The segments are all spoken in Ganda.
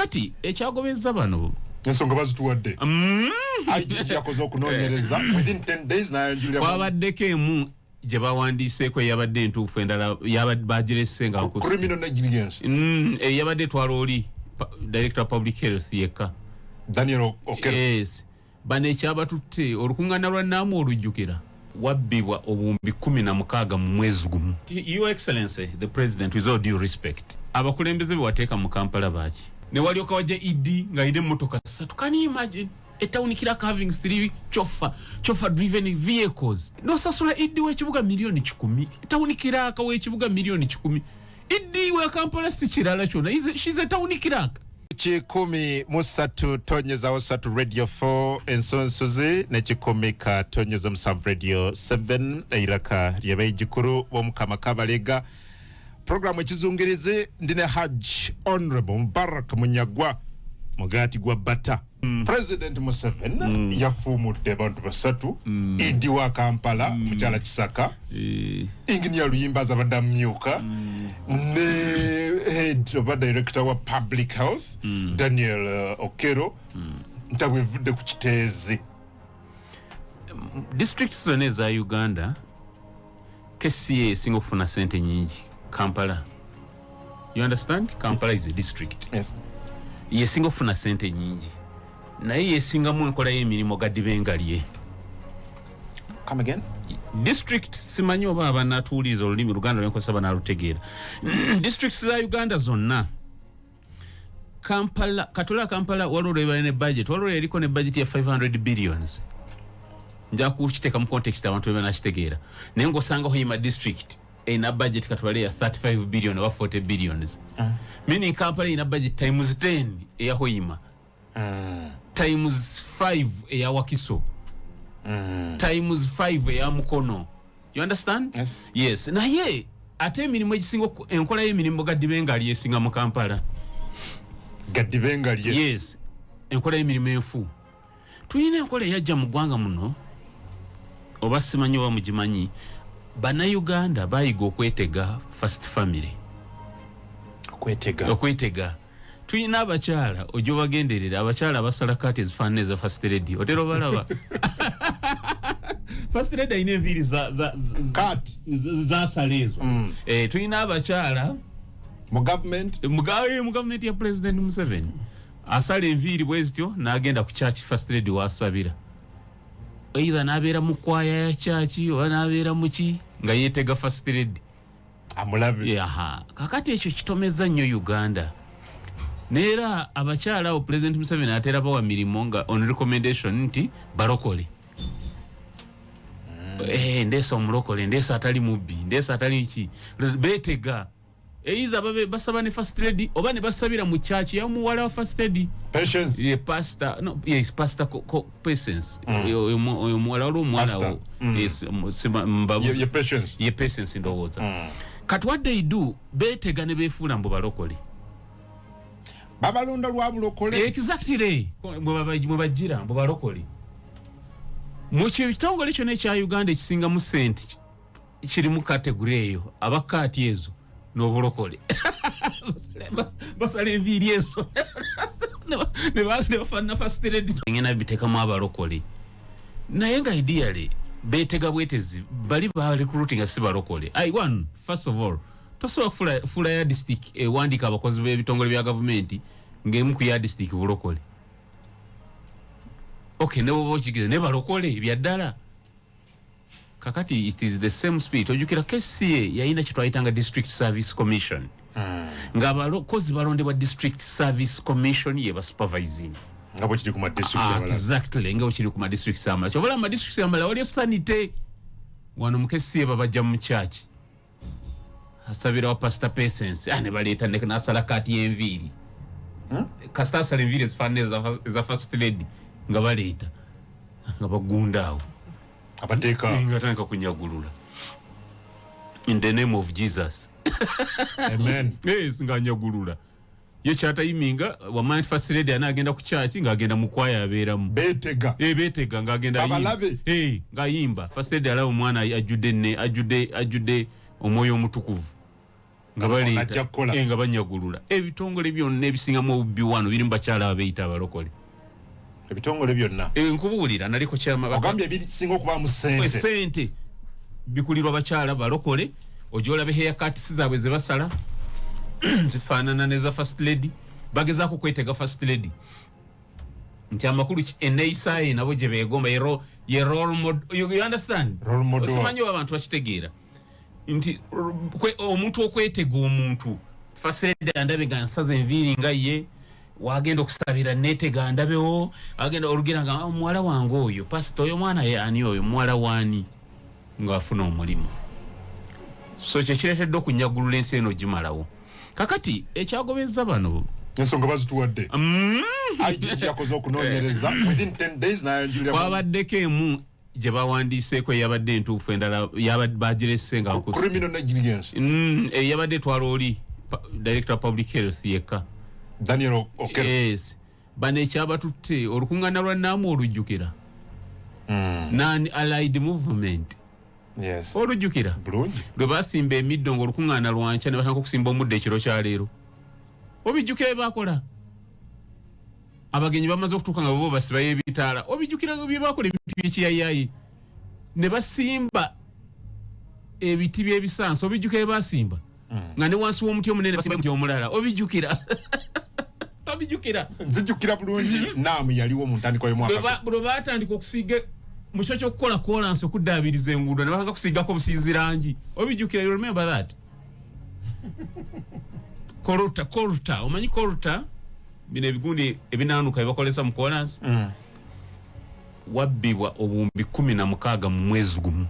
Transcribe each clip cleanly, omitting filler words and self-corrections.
kakati ekyagobeza bano ensonga bazituwadde IGG yakoze okunoonyereza within 10 days nayanjulira kwabaddeko emu gye bawandiiseeko eyabadde entuufu endala bagirese nga criminal negligence eyabadde twala oli director of public health yekka Daniel Okero. Yes. Bano ekyabatutte olukuŋŋaana lwa Naamu olujjukira wabbibwa obumbi 16 mu mwezi gumu. Your Excellency the President, with all due respect, abakulembeze bewateeka mu Kampala baaki ne walyoka wajja Idi ng'ayina emmotoka 3. Can you imagine a town kiraka having 3 chauffeur driven vehicles? No sasula Idi w'ekibuga milioni 10, town kiraka w'ekibuga milioni 10. Idi wa Kampala si kirala kyonna, she's a town kiraka. 13 tonyeza 3 radio 4 ensonsoze ne 10 tonyeza 7 radio 7 eiraka lyabaye jikuru bomukama kabalega programu ekizungirize ndine Hajj Honorable Mubarak Munyagwa mugati gwa bata President Museveni yafumudde abantu basatu Idi wa Kampala mukyala Kisaka Engineer Luyimbaza badamyuka ne head of director wa public health Daniel Okero ntagwevudde ku kiteezi. Districts zone za Uganda KCA singo kufuna sente nyingi Kampala. You understand? Kampala is a district. Yes. Yesinga kufuna sente nyingi naye yesingamu enkola y'emirimu gaddibengalye. Come again? District simanyi oba abanatuuliza olulimi Luganda lwenkozesa banalutegeera. Districts za Uganda zonna Kampala, Katula Kampala waloleba ne budget, waloleba eriko ne budget ya 500 billions. Nja kukiteeka mu context abantu bena kitegeera. Naye ng'osanga Hoima district ina budget Katwale ya 35 billion or 40 billions. Meaning Kampala ina budget times 10 ya Hoima. Times 5 ya Wakiso. Times 5 ya Mukono. You understand? Yes. Yes. Na ye ate emirimu egisinga enkola y'emirimu gaddibengalye esinga mu Kampala. Gaddibengalye. Yes. Enkola y'emirimu enfu. Tuyina enkola eyajja mu ggwanga muno oba simanyi oba mugimanyi bana Uganda bayiga okwetega first family. Okwetega. Tuyina abakyala ojo bagenderera abakyala abasala kati ezifaanana eza first lady. Otero balaba. First lady ayina enviiri za salezo. Tuyina abakyala mu government ya President Museveni asala enviiri bwezityo n'agenda ku church first lady wasabira. Either nabeera mu kwaya ya church oba nabeera muki nga yeetega first lady. Amulabe. Yeah, kakati ekyo kitomeza nnyo Uganda. Neera abakyala abo President Museveni atera bawa mirimu nga on recommendation nti barokole. Ndeesa omulokole, ndeesa atali mubbi, ndeesa atali ki. Beetega. Either basaba ne first lady oba ne basabira mu church ya muwala wa first lady. Patience. Ye pastor, no, yes, pastor patience. Oyo muwala wali omwana wo. Yes, mbabu. Ye patience. Ye patience ndowooza. Kati what they do, beetega ne beefuula mbu balokole. Babalonda lwa bulokole. Exactly. Mwe bajjira mbu balokole. Mu kitongole kyonna ekya Uganda ekisinga mu sente kiri mu category eyo abakaati ezo n'obulokole. Basala enviiri ezo. Ne bafaanana first lady. Ngena biteekamu abalokole. Naye nga ideally beetega bwetezi bali ba recruiting si balokole. First of all, tosobola kufula ya district ewandiika abakozi b'ebitongole bya gavumenti ng'emu ku ya district bulokole. Okay, nebo bochigize ne balokole bya ddala. Kakati it is the same spirit. Ojukira KCA yayina kitwayitanga District Service Commission. Nga abalokozi balondebwa District Service Commission ye ba supervising. Ngabo kiri ku ma district amala. Exactly, ngabo kiri ku ma district amala. Chobola ma district amala wali sanite. Wano mu KCA babajja mu church. Asabira wa pastor patience. Ne baleta ne nasala kati y'enviiri. Kasita asala enviiri ezifaanana za first lady nga baleta. Nga bagunda awo. Abateeka ingatanga kunyagulula in the name of Jesus. Amen. Yes, nganyagulula ye chata yiminga wa mind first lady anagenda ku church ngagenda mu kwaya abeeramu beetega ngagenda abalabe ngayimba first lady alawo mwana ajude omwoyo omutukuvu nga banyagulula ebitongole byonna ebisingamu obubbi wano biri mu bakyala abeeyita abalokole ebitongole byonna nkubuulira naliko ogambye ebisinga okubaamu sente bikulirwa bakyala balokole ojolabe haircuts zaabwe ze basala zifaanana neza first lady bagezaako kwetega first lady nti amakulu enneeyisaaye nabo gye beegomba ye role model you understand osimanyi oba abantu bakitegeera nti omuntu okwetega omuntu first lady andabe nga nsaza enviiri nga ye wagenda okusabira neetega ndabewo agenda olugera nga muwala wange oyo pasita oyo mwana ye ani oyo muwala waani ng'afuna omulimu so kyekireetedde okunyagulula ensi eno gimalawo kakati ekyagobeza bano ensonga bazituwadde IGG yakoze okunoonyereza within 10 days kwabaddeko emu gye bawandiiseeko eyabadde entuufu endala bagirese nga criminal negligence eyabadde etwala oli director of public health yekka Daniel Okero yes bano ekyabatutte olukuŋŋaana lwa naamu olujjukira non-allied movement yes olujjukira lwe basimba emiddo ng'olukuŋŋaana lwankya ne batandika okusimba omuddo ekiro kya leero obijjukira bye bakola abagenyi bamaze okutuuka nga bo basibayo ebitaala obijjukira bye bakola ebintu by'ekiyayaayi ne basimba ebiti by'ebisansa obijjukira bye basimba nga ne wansi w'omuti omunene basimba omuti omulala obijjukira obijjukira nzijjukira bulungi naamu yaliwo mu ntandikwa y'omwaka bwe baatandika okusiiga mu kyo ky'okukola kolansi okuddaabiriza enguudo ne batandika kusiigako obusiizi rangi obijjukira you remember that Koruta omanyi Koruta bino ebigundi ebinaanuka ebakolesa mu kolansi wabbibwa obuwumbi 16 mu mwezi gumu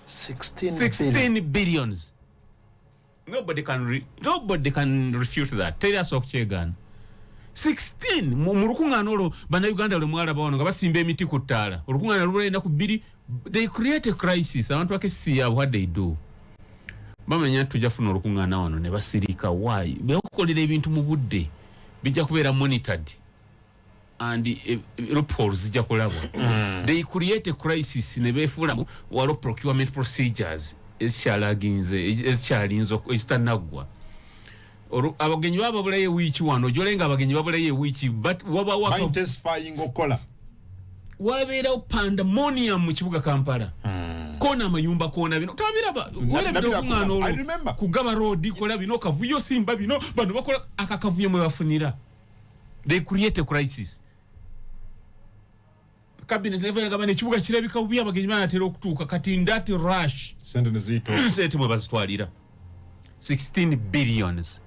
16 billions nobody can refute that tell us okyegaana 16 mu lukuŋŋaana olwo bannayuganda lwe mwalaba wano nga basimba emiti ku ttaala olukuŋŋaana lubula ennaku 2 they create a crisis abantu bakesi yaabwe what they do bamanya tujja funa olukuŋŋaana wano ne basirika why beokolera ebintu mu budde bijja kubeera monitored and loopholes zijja kulabwa they create a crisis ne beefuulamu waliwo procurement procedures ezikyalinze ezitanaggwa abagenyi bababulayo ewiiki wano gyolenga abagenyi babulayo ewiiki but wabeerawo pandemonium mu kibuga Kampala kona amayumba kona bino tabiraba werebera okuŋŋaana olwo kugaba road kola bino kavuyo simba bino bano bakola akakavuyo mwe bafunira they create a crisis cabinet level gabane ekibuga kirabika bubi abagenyi banatera okutuuka kati ndati rush sente mwe bazitwalira 16 billions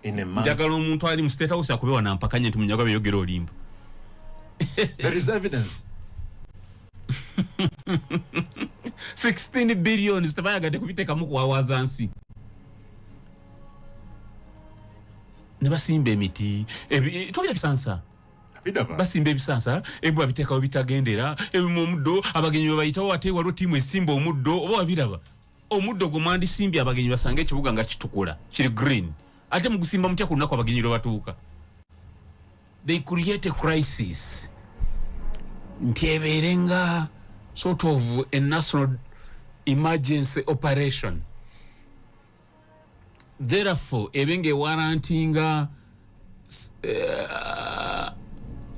in a month njagala omuntu ali mu state house akubewa nampakanye nti munyaga beyogera olimba there is evidence 16 billions tabayagadde kubiteekamu kuwawaza nsi ne basimba emiti tobira bisansa basimba ebisansa ebimu babiteekawo bitagendera ebimu omuddo abagenyi bebayitawo ate waliwo ttiimu esimba omuddo oba wabiraba omuddo gwe mwandisimbye abagenyi basanga ekibuga nga kitukula kiri green ate mugusimba mutya ku lunaku abagenyi lwe batuuka they create a crisis nti ebeere nga sort of a national emergency operation therefore ebenge warrantinga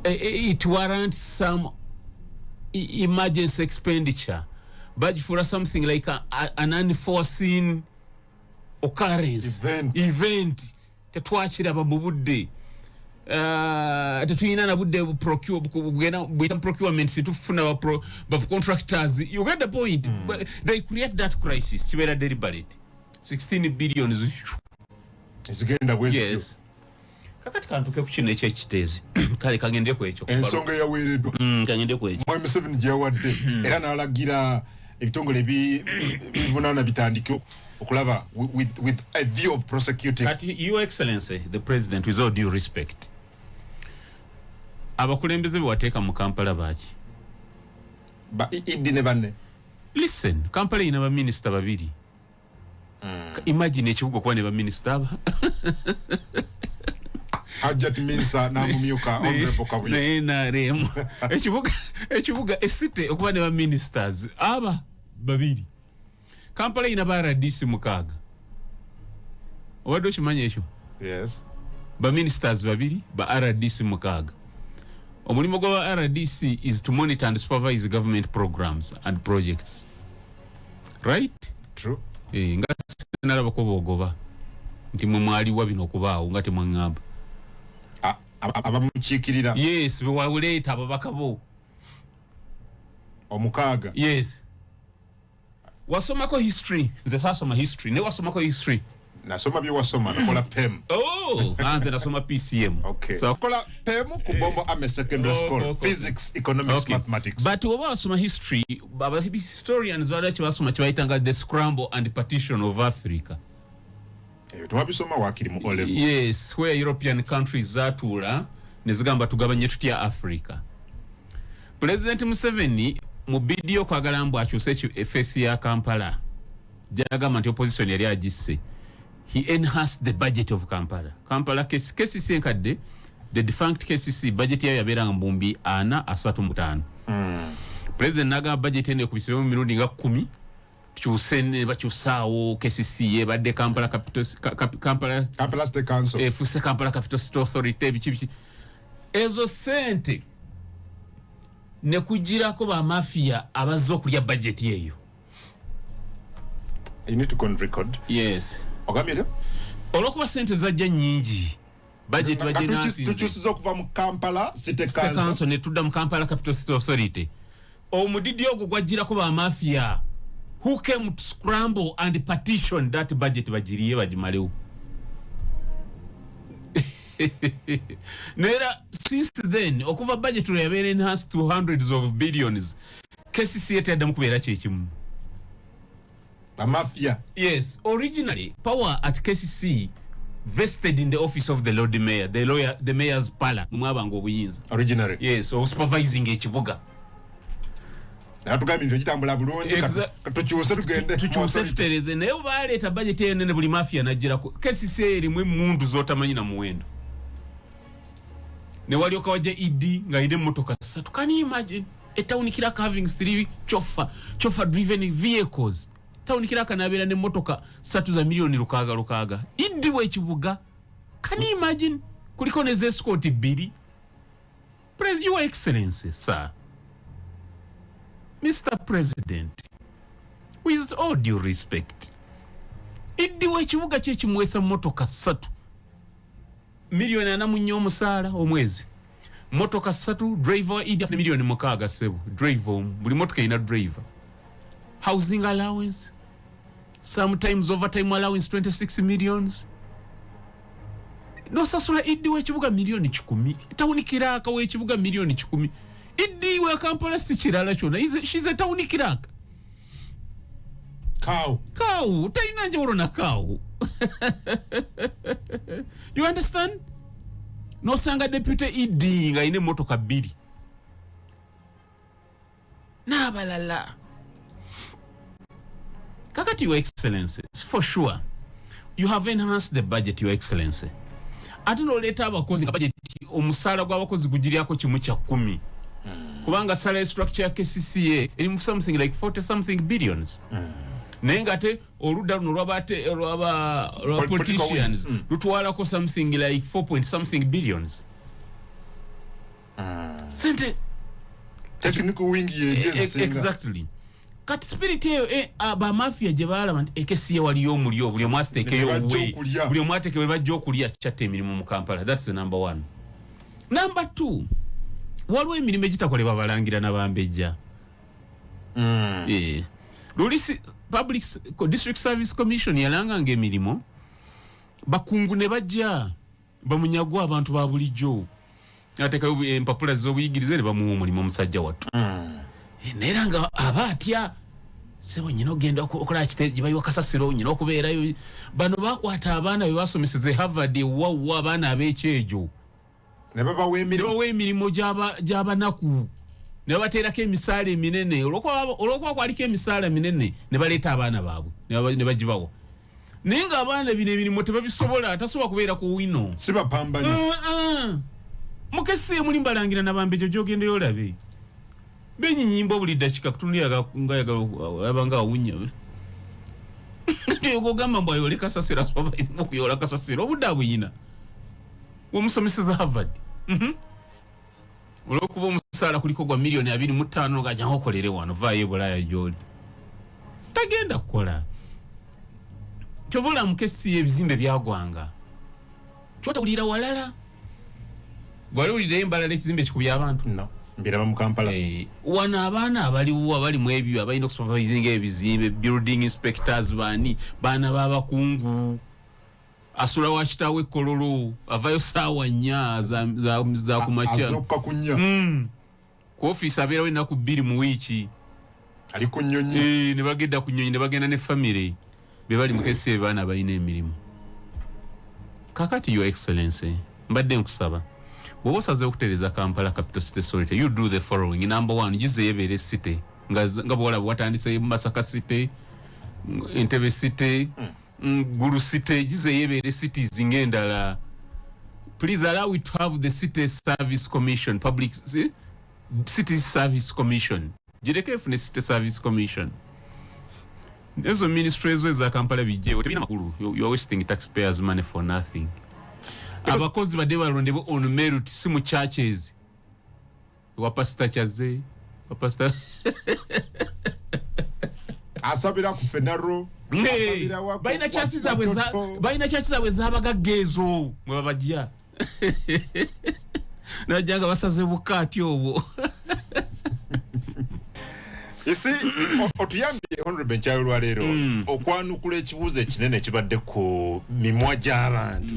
it warrants some emergency expenditure but for something like an unforeseen occurrence event tetwakiraba mu budde tetuyina na budde bwita procurement situfuna ba contractors you get the point they create that crisis kibeera deliberate 16 billion zigenda bwezi yes kakati kantuke ku kino ekyekiteezi kale kagende ku ekyo ensonga yaweereddwa kagende ku ekyo Mwami Museveni gyawadde era n'alagira ebitongole bivunaana bitandike okulaba with a view of prosecuting kati your excellency the president with all due respect abakulembeze bewateeka mu Kampala baaki idi ne banne listen Kampala ina ba minister babiri imagine ekibuga kuba ne ba minister Hajat Minsa na mumyuka honorable Kabuye na remo ekibuga esite okuba ne ba ministers aba babiri Kampala ina ba RDC mukaaga Obadde okimanyi ekyo? Yes. Ba ministers babiri ba RDC mukaaga. Omulimu gwa RDC is to monitor and supervise government programs and projects. Right? True. Nga nalaba ko bogoba. Nti mwe mwali wabino okubaawo nga temwangamba. Abamukiikirira. Yes, we wawuleeta ababaka bo. Omukaaga. Yes. Wasomako history. Nze saasoma history. Ne wasomako history. Nasoma bye wasoma nakola PEM. Oh, nze nasoma PCM. Okay. So nakola PEM ku Bombo Ame Secondary School. Okay. Physics, economics, mathematics. But oba wasoma history, baba historians balachi basoma kibayitanga the scramble and partition of Africa. Twabisoma wakiri mu O-level. Yes, where European countries zatula nezigamba tugabanye tutya Africa. President Museveni mu bidiyo kwagala mbu akyuse face ya Kampala. Jagamba nti opposition yali agisse. He enhanced the budget of Kampala. Kampala KCC enkadde, the defunct KCC budget yayo yabeeranga mbumbi 435. President naga budget ene kubisibemu mirundi nga 10. Kyusene bakyusaawo KCC yebadde Kampala Kampala State Council. Fuse Kampala Capital City Authority bichi. Ezo sente ne kujirako ba mafia abazo kulya budget yeyo. You need to go on record. Yes. Ogamire? Olokuba sente zajja nyingi. Budget bajenasi. Tukyusiza okuva mu Kampala City Council ne tudda mu Kampala Capital City Authority. Omudidi ogwo gwajirako ba mafia who came to scramble and partition that budget bajiriye bajimalewo. Nera since then okuva budget yabeera enhanced to hundreds of billions. KCC yetaddamu kubeera kyekimu. The mafia. Yes, originally power at KCC vested in the office of the Lord Mayor, the mayor's pala mwabanga obuyinza. Originally. Yes, or supervising ekibuga. Natugambye kitambula bulungi tukyuse tugende. Tukyuse tutereze naye baleeta budget enene buli mafia najirako. KCC erimu emundu zotamanyi na muwendo. Ne wali okawaje ID nga ine motoka 3. Can you imagine? A town kiraka having 3 chauffeur driven vehicles. Town kiraka nabeera ne motoka 3 za milioni lukaaga. Idi we kibuga. Can you imagine? Kuliko ne escort 2. President, Your Excellency, sir. Mr. President, with all due respect, idi we kibuga kye kimwesa motoka 3. Milioni 4 omusaala omwezi. Motoka 3 driver idi milioni 6 sebo. Driver buli motoka ina driver. Housing allowance, sometimes overtime allowance 26 millions. No sasula idi we kibuga milioni 10. Tawuni kiraka we kibuga milioni 10. Idi we Kampala si kirala kyona. She's a tawuni kiraka. Cow. Taina njawulo na cow. You understand? No sanga deputy idi nga ine motoka 2. Nabalala. Kakati, Your Excellency, for sure, you have enhanced the budget, Your Excellency. Ate no leta abakozi nga budget omusala gw'abakozi gujiryako kimu kya 10. Kubanga salary structure ya KCCA eri something like 40 something billions. Naye nga ate oludda luno lwaba politicians lutwalako something like 4 point something billions. Sente technical wing ye exactly. Kat spirit eyo aba mafia je balaba nti ekesiye waliyo omulyo buli omwasteke yo we buli omwateke we bajjo okulya chatte emirimu mu Kampala. That's the number 1. Number 2, waliwo emirimu egitakolebwa balangira n'abambejja. Lulisi Public District Service Commission yalanga ng'emirimu bakungu ne bajja bamunyagwa abantu ba bulijjo ateka empapula z'obuyigirize ne bamuwa omulimu omusajja wattu. Nera nga abatya sebo nyino genda okola kiteji bayiwa kasasiro nyino okubeerayo bano bakwata abaana be basomeseze Harvard wawa abaana ab'ekyejo ne baba w'emirimu gy'abanaku ne bateerako emisaala eminene olwokuba kwaliko emisaala minene ne baleeta abaana baabwe ne bagibawa naye nga abaana bino emirimu tebabisobola tasobola kubeera ku wino si bapambanyi mukesi emuli mbalangira nabambejo gy'ogendeyo olabe benyinyimba buli dakika kutunulira nga yagala awunya Okugamba mbu ayole kasasiro supervising okuyola kasasiro obudde buyina omusomeseza Harvard olwokuba omusaala kuliko gwa milioni 25 nga jangu okolere wano vaayo Bulaya gy'oli tagenda kukola kyovula mukesi ebizimbe byagwanga kyotawulira walala gwaliwulira embalala ekizimbe kikubya abantu no mbiraba mu Kampala wano abaana abaliwo abali mu ebyo abalina okusupervising ebizimbe building inspectors baana b'abakungu asula wa kitaawe Kololo avayo saawa 4 za kumakya azokka kunya ku office abeerawo ennaku 2 mu wiiki ali ku nnyonyi ne bagenda ku nnyonyi ne bagenda ne family be bali mu kesi baana balina emirimu kakati your excellency mbadde nkusaba bw'oba osaze okutereeza Kampala Capital City Authority you do the following. Number 1 gize yebeere city nga bw'ola watandise Masaka City Entebbe City Gulu City gize yebeere cities ng'endala. Please allow it to have the City Service Commission City Service Commission gireke efune City Service Commission ezo ministries eza Kampala bijjewo tebina makulu you are wasting taxpayers money for nothing. Abakozi badde balondebwa on merit si mu churches wa pastor Chaze wa pastor asabira ku fenaro baina churches zabwe zabagaggezo mwe babajja najanga basaze bukati obwo isi otuyambye honorable Nkyayolwa leero okwanukula ekibuuzo ekinene kibadde ku mimwa gy'abantu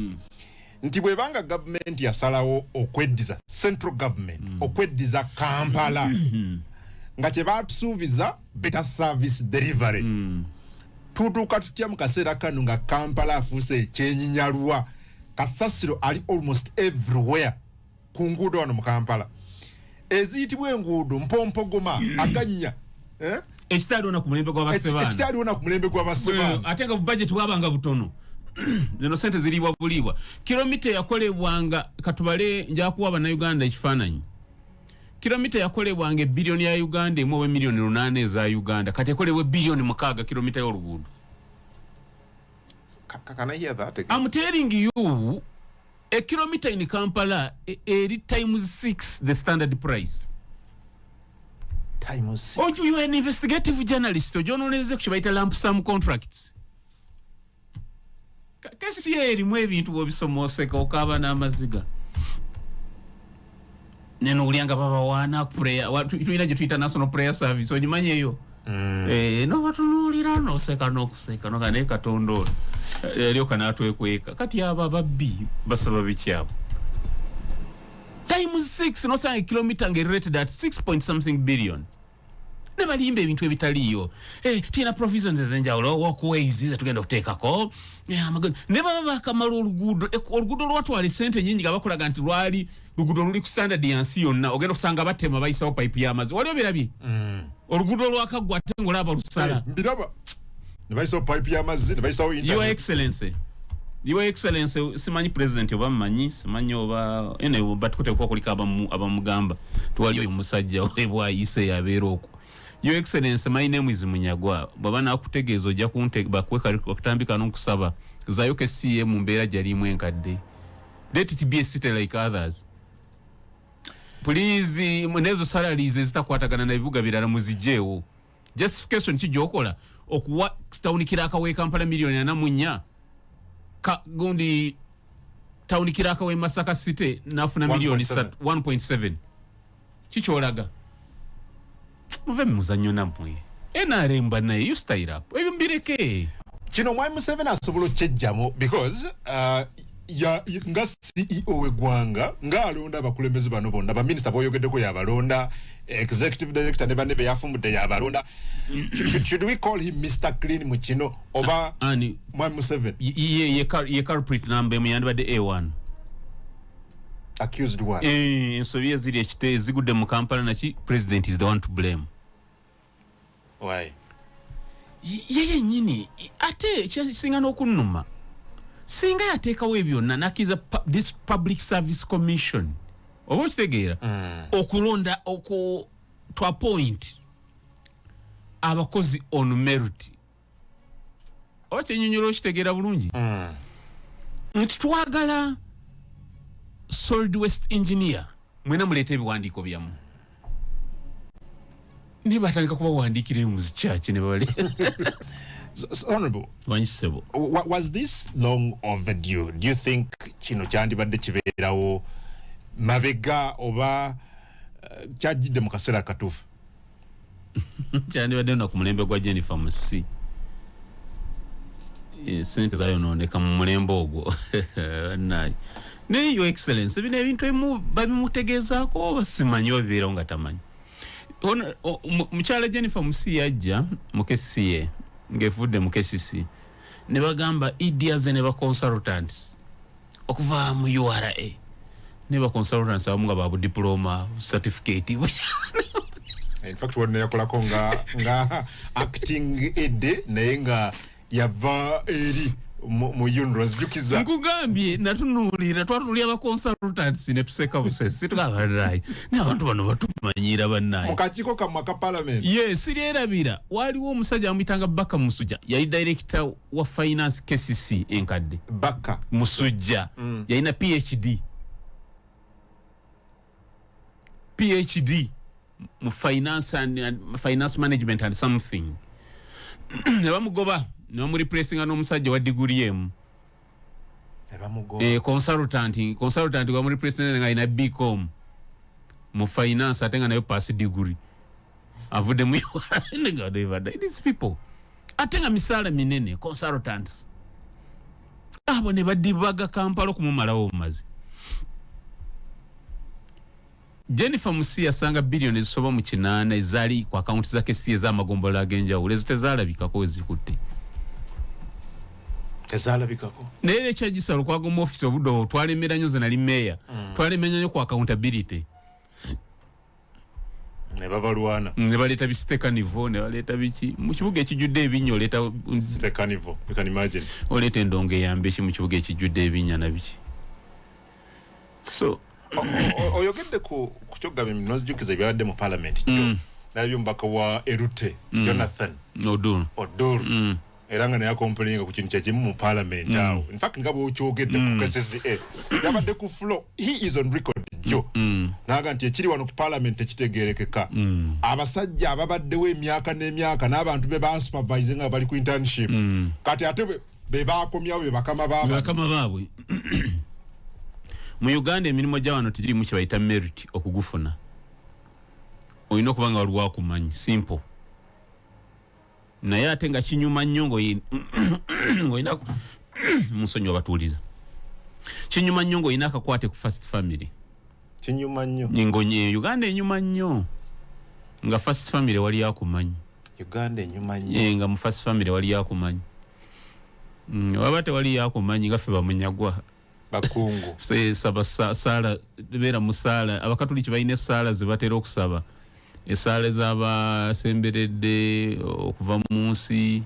nti bwebanga government yasalawo okweddiza central government okweddiza Kampala nga kye batusuubiza better service delivery tutuuka tutya mu kaseera kano nga Kampala afuuse ekyenyinyalwa kasasiro ali almost everywhere ku nguudo wano mu Kampala eziyitibwa enguudo mpompogoma aganya ekitaliwo ku mulembe gw'abasebaana ate nga budget bwabanga butono zino sente ziriibwa buliibwa kilomita yakolebwanga katubale njakuwa bannayuganda ekifaananyi kilomita yakolebwanga billioni ya Uganda emu oba milioni 8 eza Uganda kati ekolebwa billioni 6 kilomita y'oluguudo. Can I hear that again? I'm telling you a kilometer in Kampala times 6 the standard price. Times 6. Oh, you are an investigative journalist. Ojo noleze kuchibaita lump sum contracts. Kasi yeri mwe bintu obisomoseka okaba n'amaziga. Neno ulianga baba wana prayer. Tuina je Twitter National Prayer Service. Onyimanye yo. No batunulira no seka no kuseka no kane katondo. Leo kana atwekweka. Kati aba babbi basaba bikyabo. Times 6 no say kilometer nge rated at 6 billion. Never limbe ebintu ebitaliyo. Tina provisions ezenjawulo walkways za tugenda okuteekako. Never baba kamala oluguudo lwatwala sente nyingi abakolaga nti lwali luguudo luli ku standard yansi yonna ogenda kusanga batema bayisawo pipe y'amazzi. Waliwo birabye? Oluguudo lwakaggwa ate ng'olaba lusala. Mbiraba. Ne bayisawo pipe y'amazzi, ne bayisawo internet. Your Excellency, simanyi president oba mmanyi, simanyi oba ene batukute kuliko abamugamba. Tuwaliyo omusajja webwayise yabeera okwo. Your Excellency, my name is Munyagwa. Baba nakutegeeza ojja bakweka okutambika n'okusaba. Zayo ke CM mu mbeera gyalimu enkadde. Let it be a city like others. Please, nezo salaries ezitakwatagana na bibuga birala muzijeewo. Justification kijjokola okuwa tawunikira akawe Kampala milioni 4 gundi tawunikira akawe Masaka City nafuna milioni 1.7 kikyolaga muve muzanyo namwe enaremba naye you style up ebyo mbireke kino Mwai Museveni asobola okyejjamo because nga CEO w'eggwanga ng'alonda abakulembeze bano bonna baminister boyogeddeko yabalonda executive director ne banne be yafumudde yabalonda. Should we call him Mr. Clean mu kino oba Mwai Museveni ye culprit number mu yandibadde A1 accused one ensobi eziri ekite zigudde mu Kampala naki president is the one to blame. Why? Yeye nyini ate kyasinga n'okunnuma singa yateekawo byonna nakiza this public service commission oba okitegeera okulonda to appoint abakozi on merit oba kyenyonyola okitegeera bulungi nti twagala solid waste engineer mwena muleeta ebiwandiiko byamu ni batandika kubawandiikira mu zikyaki ne babali Honorable, was this long overdue? Do you think kino kyandibadde kibeerawo mabega oba kyajjidde mu kaseera katuufu? Kyandibadde no ku mulembe gwa Jennifer Musi. Sente zayonooneka mu mulembe ogwo. Ne Your Excellency bino ebintu ebimu babimutegeezaako basimanyi obibeerawo nga tamanyi. Mukyala Jennifer Musi yajja mu KCCA ng'efudde mu KCC ne bagamba ideas ne ba consultants okuva mu URA ne ba consultants abamu nga babu diploma certificate. In fact wonna yakolako nga acting aide naye nga yava eri mu UNRWA jukiza nkugambye natunuulira twatunuulira aba consultants ne tuseka busesi tukabalayi n'abantu bano batumanyira bannaye mu kakiiko kammwe aka parliament. Yes, sirerabira waliwo omusajja amuyitanga Baka Musujja yali director wa finance KCC enkadde. Baka Musujja yalina PhD mu finance and finance management and something. Ne bamugoba no muri pressing n'omusajja wa degree emu. Consultant wa muri pressing nga ina BCom mu finance atenga nayo pass degree. Avude mu nga these people atenga misala minene consultants. Abo ne badibaga Kampala kumumalawo omumazi. Jennifer Musi yasanga bilioni ezisoba mu 8 ezali ku akaunti za KCCA z'amagombola ag'enjawulo ezitezaalabikako ezikutte. Tezaalabikako. Naye ekyagisalo kwaga mu office obudde twalemera nnyo ze nali meeya. Twalemera nnyo ku accountability. Ne babalwana. Ne baleeta bisiteka nivo ne baleeta biki. Mu kibuga ekijjudde ebinnyo oleeta siteka nivo. You can imagine. Oleeta endongo eyambe ki mu kibuga ekijjudde ebinnya na biki. So oyogedde ku kyoggabe nozijukiza ebyabadde mu parliament kyo nabyo mbaka wa Erute Jonathan Odor era nga naye akompolinga ku kintu kyekimu mu parliament awo. In fact nga bw'okyogedde ku KCCA yabadde ku floor, he is on record jo naga nti ekiri wano ku parliament ekitegeerekeka abasajja ababaddewo emyaka n'emyaka n'abantu be basupervise nga bali ku internship kati ate be bakomyawo be bakama baabwe. Mu Uganda emirimu gya wano tegiri mu kibayita merit okugufuna. Olina okuba nga waliwo akumanyi simple. Naye ate nga kinyuma nnyo ng'olina musonyi wabatuuliza. Kinyuma nnyo ng'olina akakwate ku first family. Kinyuma nnyo. Ngonye Uganda enyuma nnyo. Nga first family wali akumanyi. Uganda enyuma nnyo. Nga mu first family wali akumanyi. Wabate wali akumanyi nga ffe bamunyagwa. Bakungu saba sala bera musala abakatoliki bayine sala zibatera okusaba esala zaba semberedde okuva mu nsi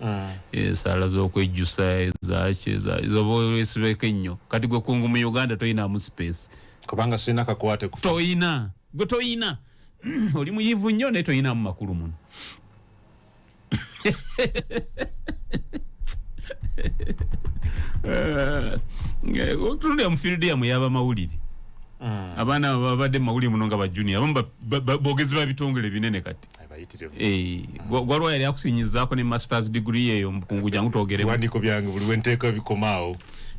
esala z'okwejjusa ezache zoboolesibeko ennyo kati gwe kungu mu Uganda toyina mu space kubanga sina kakwate kufa toyina oli muyivu nnyo ne toyina mu makulu muno. Otunde mu field ya muyaba mawulire. Abana babadde mawulire muno nga ba junior abamu bogezi ba bitongole binene kati. Gwalwa yali akusinyizaako ne masters degree eyo mkungu jangu togere. Wandiko byange buli wenteeka bikomaawo.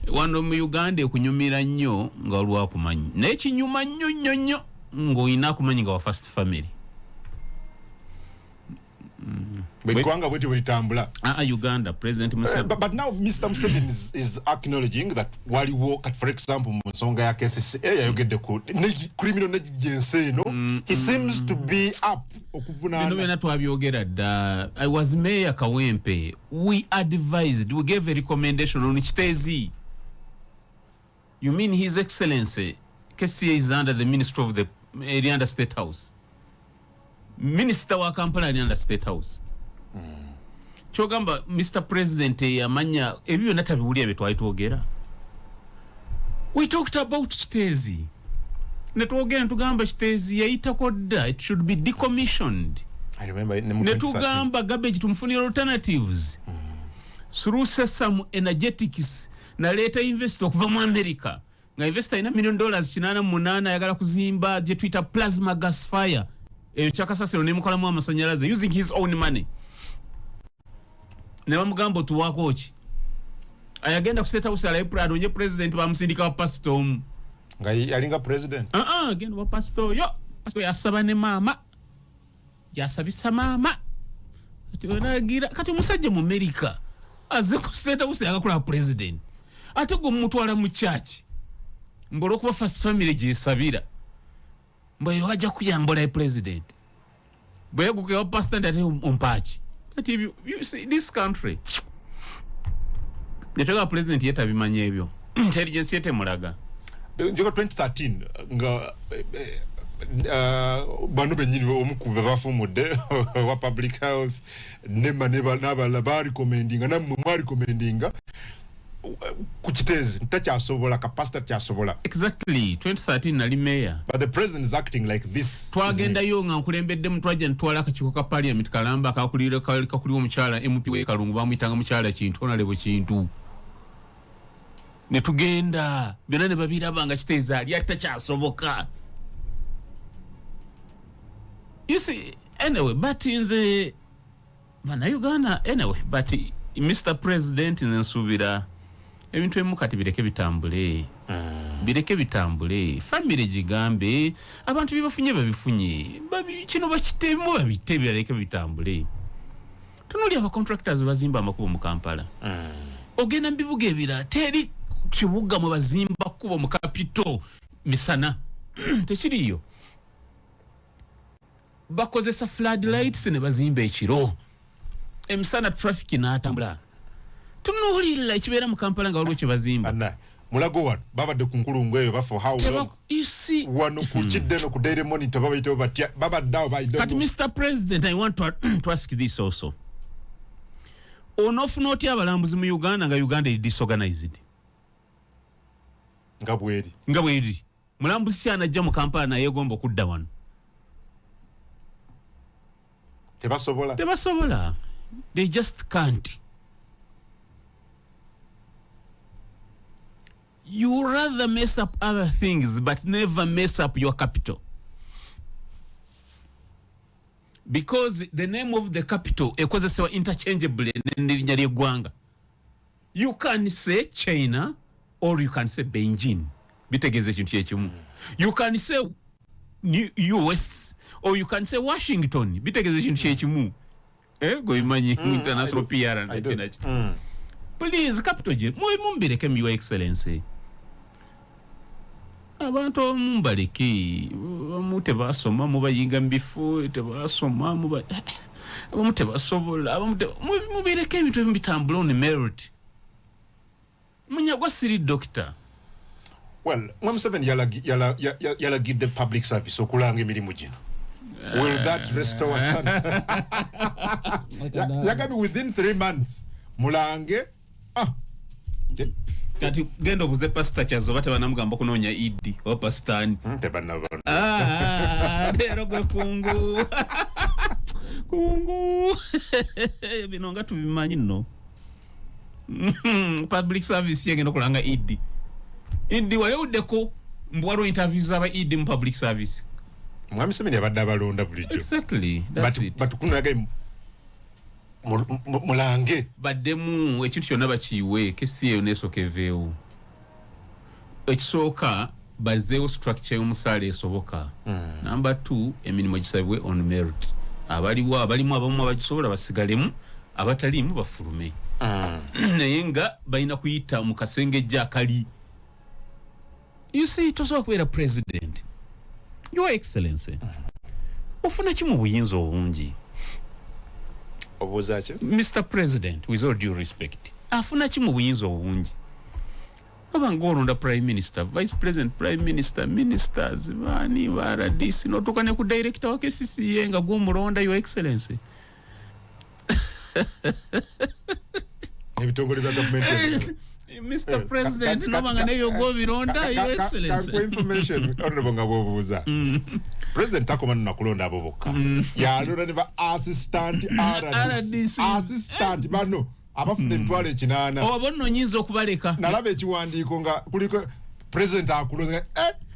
Wano mu Uganda okunyumira nnyo nga waliwo akumanyi. Naye kinyuma nnyo ng'olina akumanyi nga wa first family. Bekwanga bwete bulitambula. Uganda President Museveni. But now Mr. Museveni is acknowledging that waliwo kat for example mu nsonga ya KCCA yayogedde ku criminal negligence no he seems to be up okuvuna. Bino byonna twabyogera dda. I was Mayor Kawempe. We gave a recommendation on Kitezi. You mean His Excellency KCCA is under the Ministry of the Area State House. Minister wa Kampala ali under State House. Chogamba Mr. President yamanya ebyo natabiwulya betwayitwogera. We talked about Kitezi. Netwogera ntugamba Kitezi yayitako dda, it should be decommissioned. I remember netugamba garbage tumfunira alternatives. through some energetics naleta investor okuva mu America nga investor ina $1 million 88 ayagala kuzimba je Twitter plasma gas fire chakasasiro ne mukola mu amasanyalaze using his own money ne bamugambo tuwako ki ayagenda kuseta usala Prado nje president bamusindika wa pastor nga yalinga president agenda wa pastor yo pastor yasaba ne mama yasabisa mama ati kati musajja mu America aze kuseta usala kula president ate go mutwala mu church mbolo kuba first family je sabira mboyo waja kuyambola president boyo kukewa pastor ate umpachi ati you see this country Netoka president yeta bimanye ebyo intelligence yete mulaga njoko 2013 nga bano benyini omukube bafumude wa public house nema nabala ba recommendinga na mwa recommendinga kuchitezi ntachasobola capacity chasobola exactly 2013 nali mayor but the president is acting like this twagenda yo nga nkulembedde mutwaje ntwala akachiko ka parliament kalamba kakulira kakuli omukyala MP we Kalungu bamuyitanga mukyala kintu onalebo kintu ne tugenda byonna ne babiraba nga kiteza ali atachasoboka you see anyway but in the Uganda anyway but Mr. President nsubira ebintu emukati bireke bitambule family jigambe abantu bibafunye babifunye kino bakitemu babite bireke bitambule tunuli aba contractors bazimba amakubo mu Kampala ogenda mbibuga ebira teri kibuga mu bazimba kubo mu capital misana tekiriyo bakozesa floodlights ne bazimba ekiro emisana traffic n'atambula tunulira ekibeera mu Kampala nga waliwo kye bazimba mulago wano babadde ku nkulungu eyo for how long wano ku kidde ku Daily Monitor babayitawo batya babaddawo bayidogo kati Mr. President I want to ask this also onofuna otya abalambuzi mu Uganda nga Uganda is disorganized nga bweri mulambuzi kyanajja mu Kampala naye gomba okudda wano tebasobola they just can't. You rather mess up other things but never mess up your capital. Because the name of the capital ekozesebwa interchangeably n'erinnya ly'eggwanga. You can say China or you can say Beijing. Bitegeeza ekintu kyekimu. You can say US or you can say Washington. Bitegeeza ekintu kyekimu. Go imanyi international PR and etinachi. Please capital je mumbireke Your Excellency. Abantu mumbaleki bamute basoma mubayinga mbifo tebasoma bamute basobola mubireke ebintu ebitambula on merit. Munyagwa siri doctor. Well, Museveni yalagidde public service okulanga emirimu gino. Will that restore son? Yagabi within 3 months. Mulange. Kati gendo buze pastor Kyazo bate banamugamba kunoonya Idi wa pastani. Tebanabona. Dero gwe kungu. Kungu. Binonga tubimanyi no. Public service yegenda kulanga Idi. Idi wale udeko mbwalo interviews aba Idi mu public service. Mwami Museveni abadde abalonda bulijjo. Exactly. That's it. But kunaga mulange baddemu ekintu kyonna bakiwe kesi eyo nesokeveewo ekisooka bazeewo structure y'omusaala esoboka. Number 2 emirimu gisabibwe on merit. Abalimu abamu abagisobola basigalemu abatalimu bafulume. Naye nga balina kuyita mu kasengejja akali. You see tosobola kubeera president. Your Excellency. Ofuna ki mu buyinza obungi? Mr. President, with all due respect, afuna ki mu buyinza obungi? Abanga olonda Prime Minister, Vice President, Prime Minister, Ministers, bani RDC, notuka ne ku Director wa KCCA nga gw'omulonda Your Excellency. Ebitongole bya government. Mr. President, nobanga neyo go bironda Your Excellency. Kwa information, honorable ngabobuza. President takomana nakulonda aboboka. Ya alona neba assistant RDC. Assistant bano abafudde emitwalo 8 obonno nyinza okubaleka nalaba ekiwandiiko nga kuliko president akulonga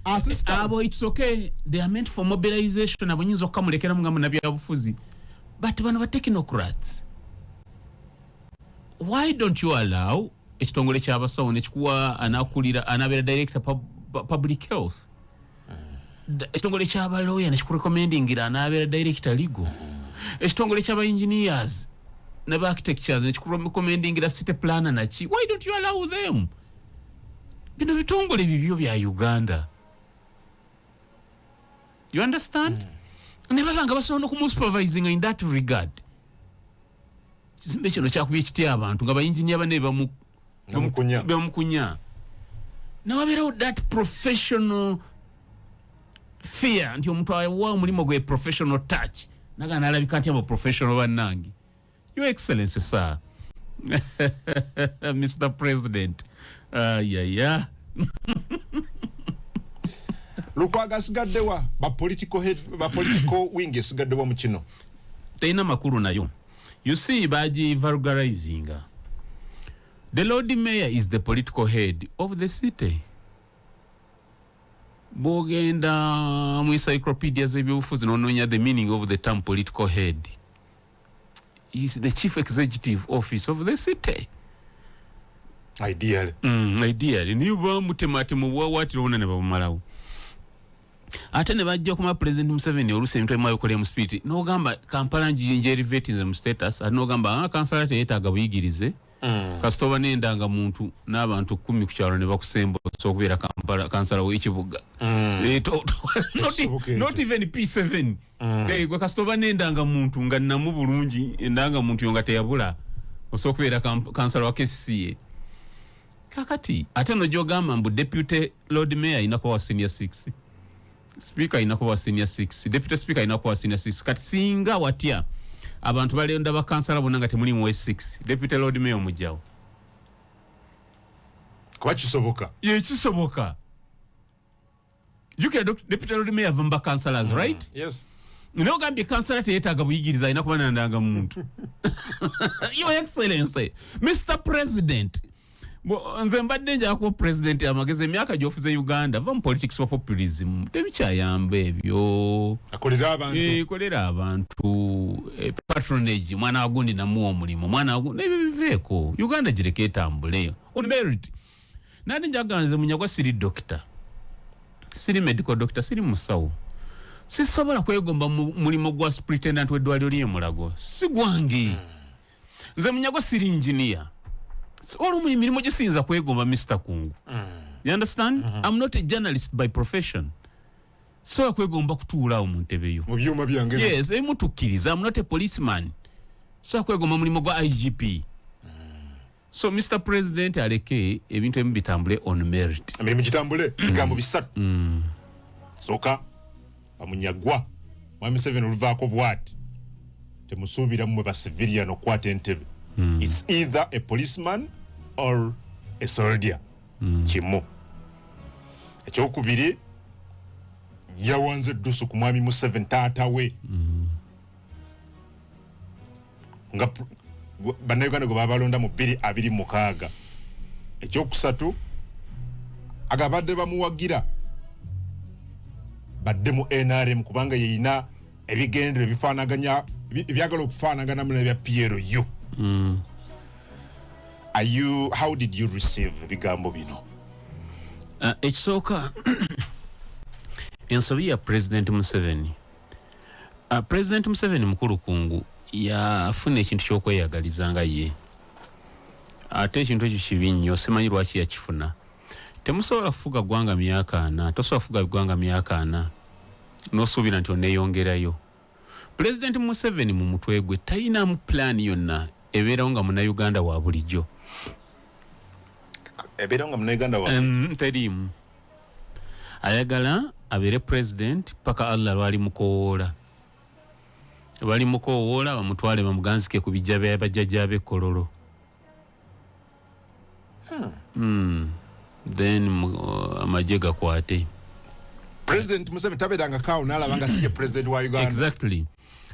assistant abo it's okay they are meant for mobilization abo nyinza okukamulekera mu ngambo nabyabufuzi but bano ba technocrats why don't you allow ekitongole ky'abasawo nekikuwa anabeera director public health ekitongole ky'abalawyer nekikurecommendingira anabeera director legal ekitongole ky'aba engineers n'aba architectures nekikurecommendingira city planner naki why don't you allow them bino bitongole bibyo bya Uganda you understand ne babanga basobola okumusupervising in that regard kizimbe kino kyakubye ekitya abantu nga bainjinia bane bamukunya nawabeerawo that professional fear nti omuntu awa omulimu gwe professional touch naga nalabika nti abo professional bannange your excellency sir Mr. President yeah Lukwaga sigaddewa ba political wing sigaddewa mu kino teina makuru nayo you see baji vulgarizing the Lord Mayor is the political head of the city bogenda mu encyclopedias ebyobufuzi nononya the meaning of the term political head he is the chief executive office of the city ideally niba mutematemo bwawatira wona ne babumalawo ate ne bajja kuma president Museveni oluse emitwe mwayo kole mu spirit no gamba Kampala njeri vetinze mu status no gamba kansala teetaga buyigirize kasitoba nendanga muntu n'abantu 10 ku kyalo ne bakusembo so kubeera Kampala kansala w'ekibuga not even P7 gwe kasitoba nendanga muntu nga namu bulungi endanga muntu yonga teyabula so kubeera kansala wa KCCA kakati ate no jogamba mbu deputy Lord Mayor inakuwa senior 6 speaker inakuwa senior 6 deputy speaker inakuwa senior 6 kati singa watya abantu balenda bakansala bonanga temuli mu 6 deputy Lord Mayor mujjawo kwa kisoboka kisoboka you can deputy Lord Mayor vamba councillors right yes no gambye councillor teyetaga buyigiriza inakuba nandanga muntu your excellency Mr. President nze mbadde nja ko president amageze emyaka gyofuze Uganda va mu politics of populism tebikyayamba ebyo akolera abantu patronage mwana agundi namuwa omulimu mwana agundi ebiveeko Uganda gireke etambule on merit nani njaganze munyagwa siri doctor siri medical doctor siri musawo sisobola kwegomba mulimo gwa superintendent w'eddwaliro ly'emulago si gwange nze munyagwa siri engineer all of mirimo gisinza kwegomba Mr. Kungu you understand I'm not a journalist by profession so kwegomba kutuula mu ntebeyo mu byuma byange yes emutukiriza I'm not a policeman so kwegomba mulimo gwa IGP so Mr. President aleke ebintu ebitambule on merit emirimu gitambule bigambo bisatu soka bamunyagwa mwami 7 oluvaako bwati temusuubira mmwe ba civilian okwata entebe it's either a policeman or a soldier kimo ekyokubiri yawanze dusu ku mwami mu 7 taata we nga bannayuganda gwe babalonda mu 2026 ekyokusatu agabadde bamuwagira badde mu NRM kubanga yeyina ebigendero bifaanaganya byagala okufaanagana mu bya PLU how did you receive bigambo bino ekisooka ensobi ya President Museveni President Museveni mukulu Kungu yafuna ekintu kyokweyagalizanga ye ate ekintu ekyo kibi nnyo simanyi lwaki yakifuna temusobola kufuga ggwanga myaka 4 tosobola kufuga ggwanga myaka 4 n'osuubira nti oneeyongerayo President Museveni mu mutwe gwe talina mu plan yonna ebeerawo nga Munnayuganda wa bulijjo teriimu ayagala abeere president paka Allah lwali mukowoola bamutwale bamuganzike ku bijja bajjajja b'ekkololo then amagye gakwate President Museveni tabeeranga kawo n'alabanga si ye president wa Uganda exactly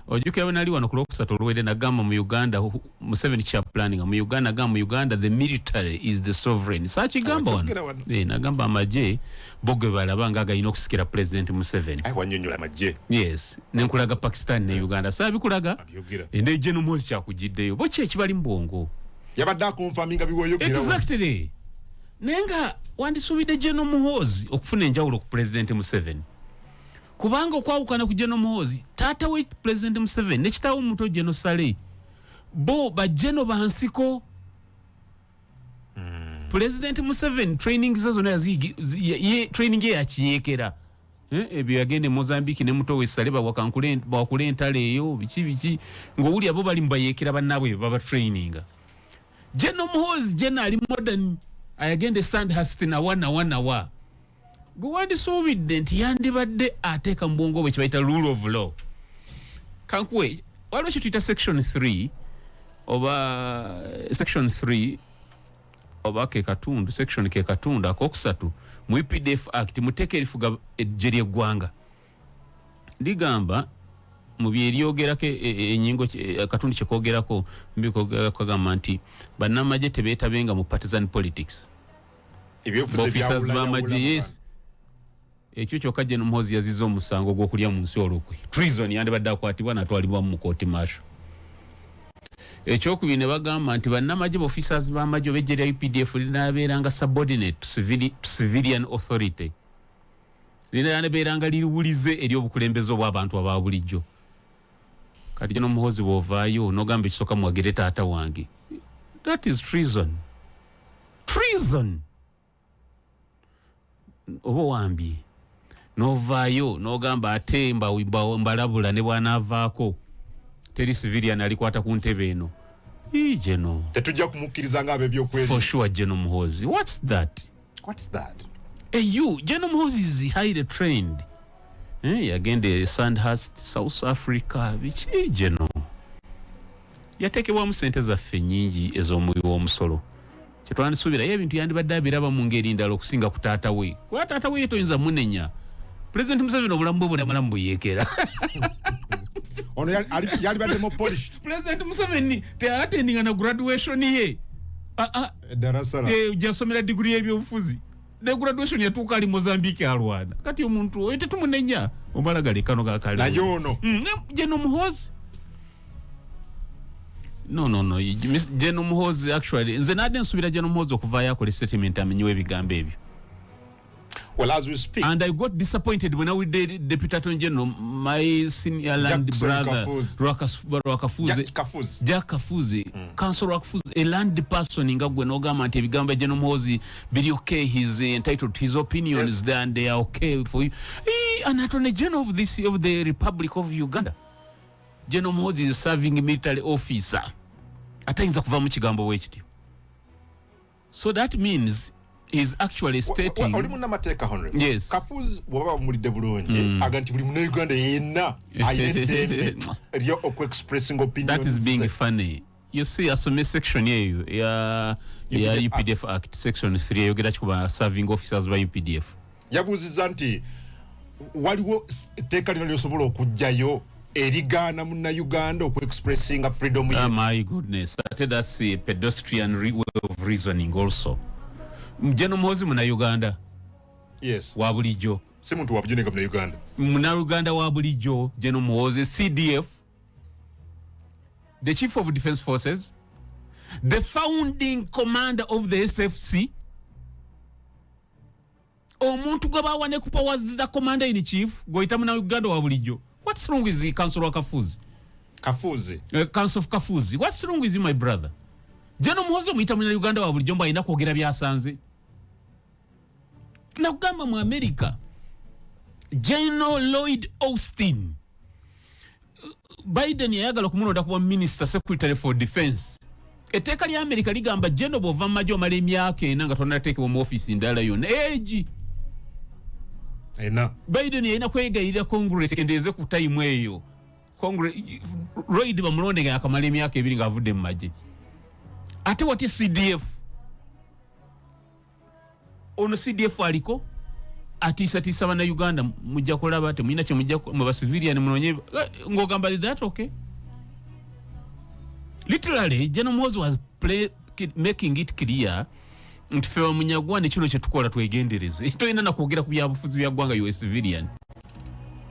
ojukira wenali wano kulokusatu olwede nagamba mu Uganda mu 7 chap planning mu Uganda gamba mu Uganda the military is the sovereign sachi gamba wano nagamba amaje bogwe balabanga agayina okusikira president Museveni wanyonyola amaje yes nenkulaga Pakistan ne Uganda sabi kulaga ende General Muhoozi kyakujiddeyo boche ekibali mbongo yabadda confirming biwoyogera exactly nenga wandisuubidde General Muhoozi okufuna enjawulo ku president Museveni kubanga okwawukana ku General Muhoozi taata we president Museveni ne kitaawo omuto General Saleh bo bajeno bansiko president Museveni training zona ye training ye yakiyekera ebyo yagende Mozambique ne muto we Saleh bakule entale eyo biki ng'owuli abo bali mbayekera bannabwe baba training General Muhoozi ali modern ayagende Sandhurst na wana wa gwandi suubidde nti yandibadde ateeka mbongo bwe kibayita rule of law kankwe waliwo kyetuyita section 3 oba section 3 oba ke katundu section ke katundu akokusatu mu EPDF Act muteeka erifuga ejje ly'eggwanga ligamba mu byeryogerako enyingo katundu kyekwogerako mbikogamba nti bannamagye tebeetabenga mu partisan politics officers b'amagye yes ekyo kyokka General Muhoozi yazizza omusango gw'okulya mu nsi olukwe treason yandibadde akwatibwa natwalibwa mu kooti martial ekyokubiri ne bagamba nti bannamagye officers b'amagye obejje lya UPDF linaabeeranga subordinate to civilian authority linaabeeranga liwulize eri obukulembeze obw'abantu aba bulijjo kati General Muhoozi bw'ovaayo n'ogamba ekisooka muwagire taata wange that is treason oba wambye n'ovaayo n'ogamba ate mbalabula ne bw'anaavaako teri civilian alikwata ku ntebe eno General tetujja kumukkiriza ng'ab'ebyokwerinda for sure General Muhoozi what's that General Muhoozi is highly trained yagende Sandhurst South Africa biki General yatekebwamu sente zaffe nnyingi ez'omuwi w'omusolo kyetwandisuubirayo ebintu yandibadde abiraba mu ngeri ndala okusinga ku taata we kuba taata we toyinza munenya President Museveni obulamu bwe bwonna buyeekera ono yalibaddemu polished President Museveni teatendinga na graduation ye darasala jasomera degree y'ebyobufuzi ne graduation yatuuka ali Mozambique alwana kati omuntu oyo tetumunenya omalagale kano gakale naye ono General Muhoozi no General Muhoozi actually nze nadde nsubira General Muhoozi okuvaayo akola settlement amenyewo ebigambo ebyo well as we speak and I got disappointed when I did Deputy Attorney General my senior land brother Jack Kafuzi Councillor Kafuzi a land person nga gwe n'ogamba nti ebigambo General Muhoozi biri okay he's entitled to his opinions yes. Then they are okay for you an Attorney General of the Republic of Uganda General Muhoozi is serving military officer atayinza kuva mu kigambo wekityo so that means is actually stating oli munnamateeka Honorable yes. Kafuzi bw'oba bamulidde bulungi aga nti buli munnayuganda yenna ayina eddembe eryo okwe-expressing opinions that is being funny you see asome section eyo ya UPDF Act section 3 eyogera kikuba serving officers ba UPDF yabuuziza nti waliwo etteeka lino lyosobola okujjayo erigaana munnayuganda okwe-expressing freedom my goodness that's a pedestrian way of reasoning also General Muhoozi Munnayuganda yes wa bulijjo si muntu wa bulijjo Munnayuganda Munnayuganda wa bulijjo General Muhoozi CDF the Chief of Defence Forces the founding commander of the SFC omuntu gwe bawane ku powers the commander in chief goyita Munnayuganda wa bulijjo what's wrong with the Council of Kafuzi Council of Kafuzi what's wrong with you my brother General Muhoozi omuyita Munnayuganda wa bulijjo mbu alina kwogera byasanze nakugamba mu America General Lloyd Austin Biden yayagala okumulonda kuba Minister Secretary for Defense etteeka lya America ligamba General bw'ova mu magye omala emyaka ena nga tonnateekebwa mu office ndala yonna egi Biden yalina kwegayirira Congress kendeeze ku time eyo Lloyd bamulonde nga yakamala emyaka 2 ng'avudde mu magye ate watya CDF ono CDF aliko atisa bana Uganda mujja kulaba ate mulina kye mujja mu ba civilian munonye ngogamba is that okay? Literally General Muhoozi was making it clear nti fe munyagwa ne kino kye tukola twegendereze toyina na kwogera ku byabufuzi bya gwanga US civilian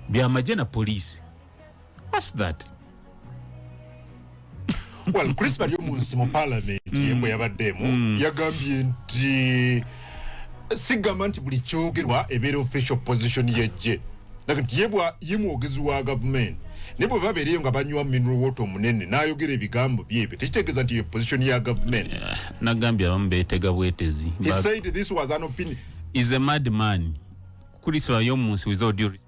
bya majena police. What's that? Well, Chris Barrio munsi mu parliament yembo yabaddemu yagambye nti sigamba nti buli kyogerwa ebeera official position yejje nti yebwa yemwogezi wa government nebo babeereyo nga banywa mineral water omunene n'ayogera ebigambo byebe tekitegeeza nti ye position ya government. Nagambye abamu beetega bwetezi. He said this was an opinion. Is a madman. Chris Barrio munsi with all due respect.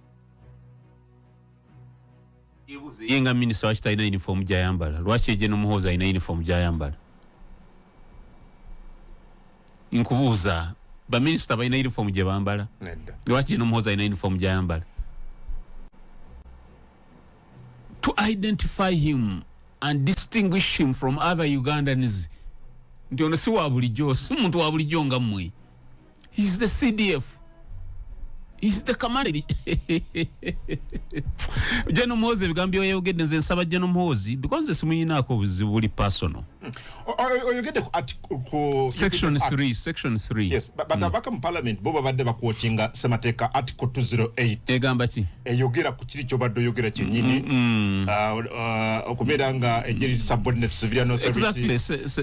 Yenga minister wachita ina uniform jayambala. Lwachi General Muhoozi ina uniform jayambala. Inkubuuza ba minister ba ina uniform jebambala. Nedda. Lwachi General Muhoozi ina uniform jayambala. To identify him and distinguish him from other Ugandans. Ndio si wa bulijjo, si muntu wa bulijjo nga mmwe. He's the CDF. He's the commander. General Muhoozi bigambyo yogedde nze nsaba General Muhoozi because simuyinako buzibu buli personal. Oyogedde ku article Section 3. Yes, but abaka mu parliament boba badde bakuotinga semateeka article 208. Egamba ki? Eyogera ku kiri kyobadde oyogera kyennyini. Okubeera nga ejeri subordinate civilian authority. Exactly,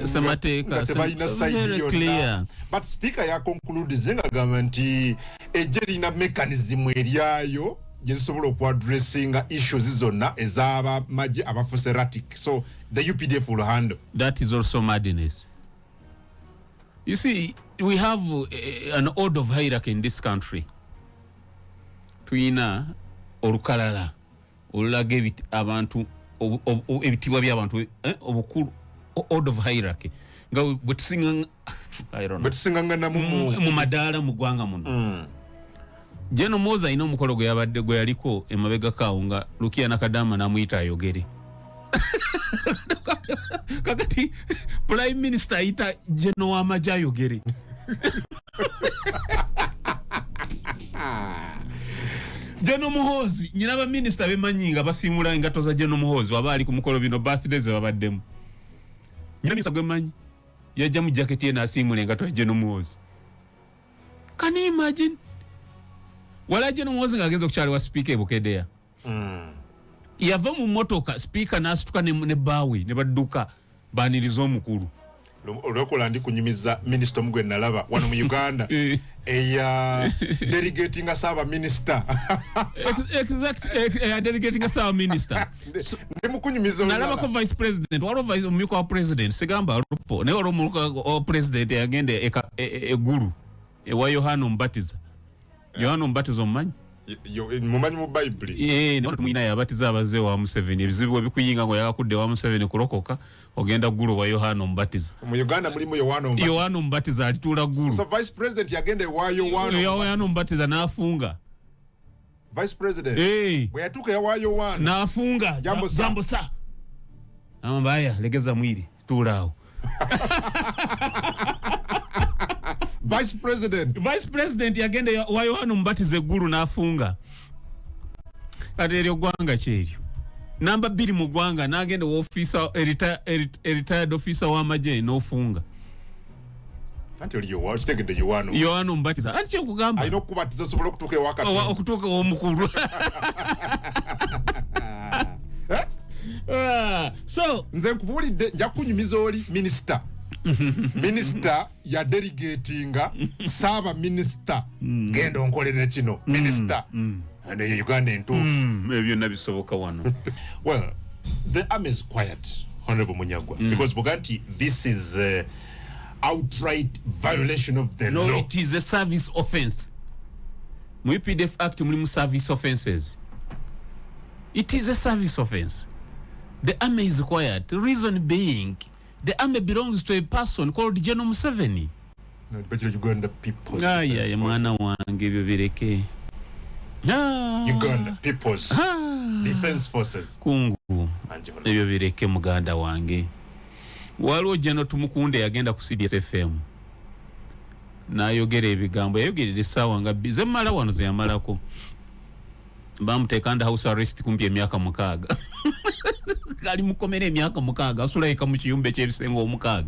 semateeka. Very clear. But speaker ya conclude zenga gamba nti ejeri na mechanism eriayo jesobola okwadressinga issues zonna ezaba maji abafuse erratic, so the UPDF will handle. That is also madness. You see, we have an order of hierarchy in this country. Tuina olukalala olulaga abantu ebitibwa by'abantu obukulu, order of hierarchy nga bwetusinga I don't know bwetusinganga na mu madaala mu ggwanga muno. General Muhoozi ina omukolo gwe yabadde gwe yaliko emabega kaawo nga Lukia Nakadama n'amuyita ayogere. Kakati Prime Minister ayita General w'amagye ayogere. General Muhoozi nyina ba minister bemanyi nga basimula engato za General Muhoozi waba ali ku mukolo bino birthdays babaddemu. Nyina minister gwemanyi yajja mu jacket ye n'asimula engato ya General Muhoozi. Can you imagine? Wala General Muhoozi ng'agenza okukyali wa speaker e Bukedea. Yava mu motoka speaker n'asituka ne baawe ne badduka baaniriza omukulu. Olwokola ndi kunyumiza minister omugwe nalaba wano mu Uganda eya delegating asaba minister. Delegating asaba minister. Ndi mukunyumiza nalaba ko vice president walo vice omuyuka wa president sigamba lupo ne walo omuyuka president yagende eguru ewa Yohana Mbatiza. Yohana Mbatiza omumanyi? Mumanyi mu Bible. No tumuyina yabatiza abazee wa Museveni ebizibu ebikuyinga ngo yakudde wa Museveni kulokoka ogenda gulu wa Yohana Mbatiza. Mu Uganda mulimu Yohana Mbatiza alitula gulu. So vice president yagende wa Yohana Mbatiza n'afunga. Vice president. Bwe yatuka ya wa Yohana n'afunga. Jambo sa. Amambaya legeza mwili tulao. Vice president yagende wa Yohana Mbatiza gulu n'afunga. Kati eryo gwanga kyeryo. Namba 2 mu gwanga n'agenda wa officer retired officer w'amagye n'ofunga. Anti oli yowa kitegedde Yohana Mbatiza. Anti kyo kugamba. Alina okubatiza osobola okutuuka ewakati. Okutuuka omukulu. So nze nkubulidde nja kunyumiza oli minister. Minister ya delegatinga saba minister genda onkolere kino minister and Uganda entuufu ebyo nabisoboka wano. Well, the army is quiet, Honorable Munyagwa, because Buganti, this is outright violation of the law. No, it is a service offense. Mu UPDF Act mulimu service offenses. It is a service offense. The army is quiet. The reason being the army belongs to a person called General Museveni. No, but Uganda People's Defense mwana wange ebyo bireke. Uganda People's Defense Forces. Kungu. Ebyo bireke muganda wange. Waliwo General Tumukunde yagenda ku CDS FM. n'ayogera ebigambo yayogerera essaawa nga ze mmala wano ze yamalako bamuteeka under house arrest kumpi emyaka 6 kali mukomera emyaka 6 asula yeka mu kiyumba eky'ebisengo 6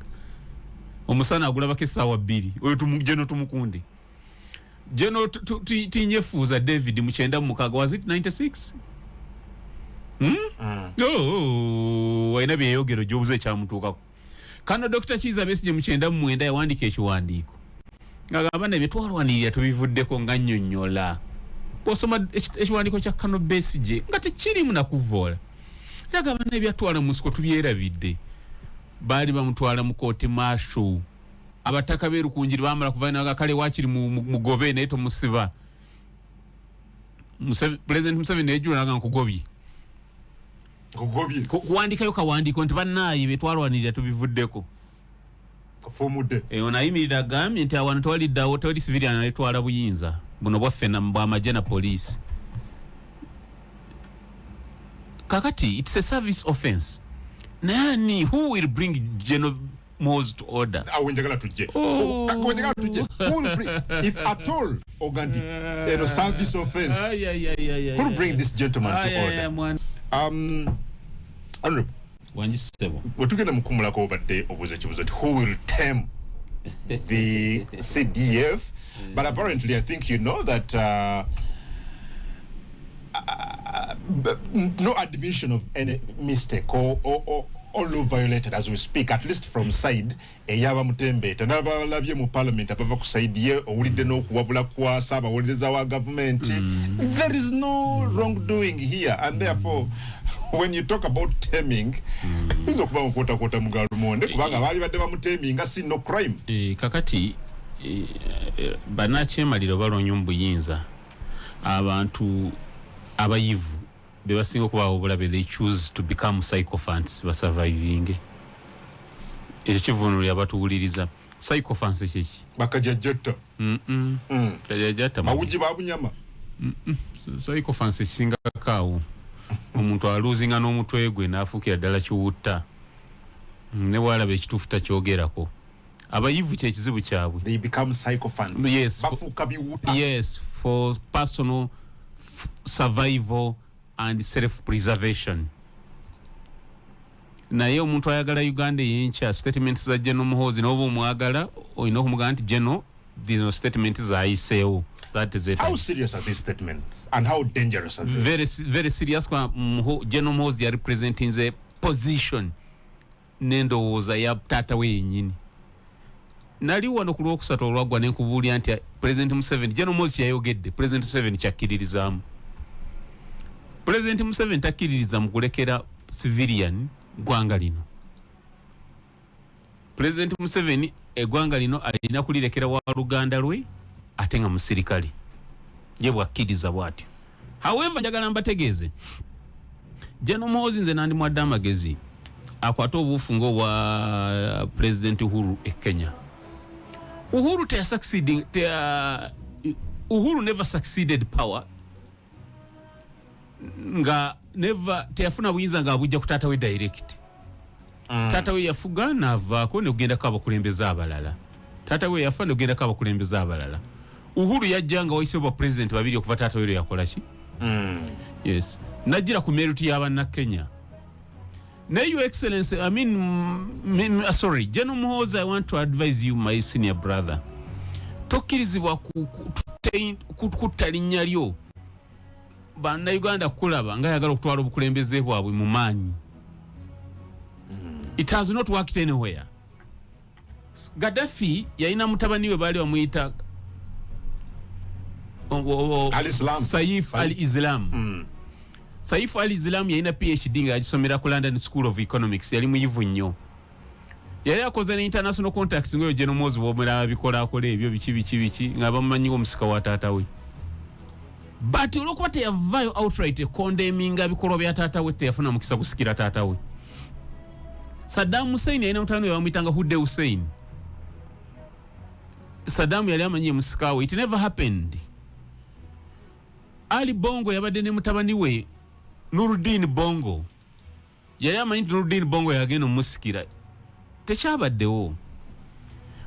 omusana agulabako essaawa 2 oyo Jeno tumukunde Jeno tinyefuuza David mu 9 was it 96 waina byeyogero gy'obuze kyamutuukako kano Dr. Kiza Besigye mu 9 yawandiika ekiwandiiko ng'agamba ne byetwalwanirira tubivuddeko nga nnyonnyola bw'osoma ekiwandiiko kya Kano Besigye nga tekirimu nakuvoola yagamba n'ebyatwala mu nsiko tubyerabidde baali bamutwala mu kooti maasho abataka beerukunjiri baamala kuvaanaga kale waakiri mugobe naye tomusiba President Museveni yejjula nga nkugobye kuwandikayo kawandiiko nti bannaayi betwalwanirira tubivuddeko onayimirira agambye nti awantu tewaliddawo tewali civilian alitwala buyinza buno bwaffe bw'amagye na poliisi kakati it's a service offense nani who will bring General Moz to order awenjagala tujje who will bring if at all Oganti service offense who will bring this gentleman to order Honorable Wanjisebo wetugenda mukumulako obadde obuuza ekibuzo nti who will tame the CDF but apparently I think you know that no admission of any mistake or law violated as we speak, at least from side eyaba mutembe n'abalabye mu parliament abava ku side ye owulidde n'okuwabula kwa Ssaabawuliriza wa government. There is no wrongdoing here, and therefore when you talk about taming bizo kuba okota mu galumonde kubanga bali badde bamuteminga si no crime. Kakati banakyemaliro balonyo mbuyinza abantu abayivu bebasinga okuba obulabe they choose to become psychophants surviving ekyo kivunulira abatuwuliriza psychophants kyeki bakajajjata kajajjata mawuji babunyama psychophants kisinga kaawo omuntu aluzinga n'omutwe gwe n'afuukira ddala kiwutta ne bwalaba ekituufu takyogerako abayivu kyekizibu kyabwe they become psychophants. Yes, bafuuka biwutta. Yes, for personal survival and self-preservation. Naye omuntu ayagala Uganda yenkya statements za General Muhoozi n'oba omwagala olina okumugamba nti General these statements zayiseewo. How serious are these statements and how dangerous are they? Very serious. General Muhoozi are representing the position n'endowooza ya taata we yennyini. Nali wano ku Lwokusatu olwaggwa ne nkubuulira nti President Museveni General Muhoozi yayogedde President Museveni kyakkiririzaamu. President Museveni takkiririza mu kulekera civilian gwanga lino. President Museveni eggwanga lino alina kulilekera wa Luganda lwe ate nga musirikale ye bwakkiriza bw'atyo. However njagala mbategeeze General Muhoozi nze nandi mwadde amagezi akwata obuufu ng'obwa President Uhuru e Kenya. Uhuru never succeeded power nga never teyafuna buyinza nga abujja ku taata we direct. Taata we yafuga n'avaako ne kugenda ko abakulembeze abalala. Taata we yafa ne kugenda ko abakulembeze abalala. Uhuru yajja nga wayise bwa president babiri okuva taata we yakola ki? Yes. Najjira ku merit y'abanna Kenya. Now, Your Excellency, I mean, sorry, General Muhoozi, I want to advise you, my senior brother. Tokkirizibwa kutta linnya lyo bannayuganda kulaba nga yagala okutwala obukulembeze bwabwe mu maanyi. It has not worked anywhere. Gaddafi yalina mutabani we baali bamuyita Saif al-Islam. Saif al-Islam yalina PhD nga yagisomera ku London School of Economics, yali muyivu nnyo. Yali akoze ne international contacts ngoyo General Muhoozi bw'omulaba bikola ebyo biki nga bamumanyiwo omusika wa taata we. But olwokuba teyavaayo outright condemninga bikolwa bya taata we teyafuna mukisa kusikira taata we. Saddam Hussein yalina mutabani we bamuyitanga Hudde Hussein. Saddam yali amanyi musika we. It never happened. Ali Bongo yabadde ne mutabani we Nuruddin Bongo. Yali amanyi Nuruddin Bongo yagenda omusikira. Tekyabaddewo.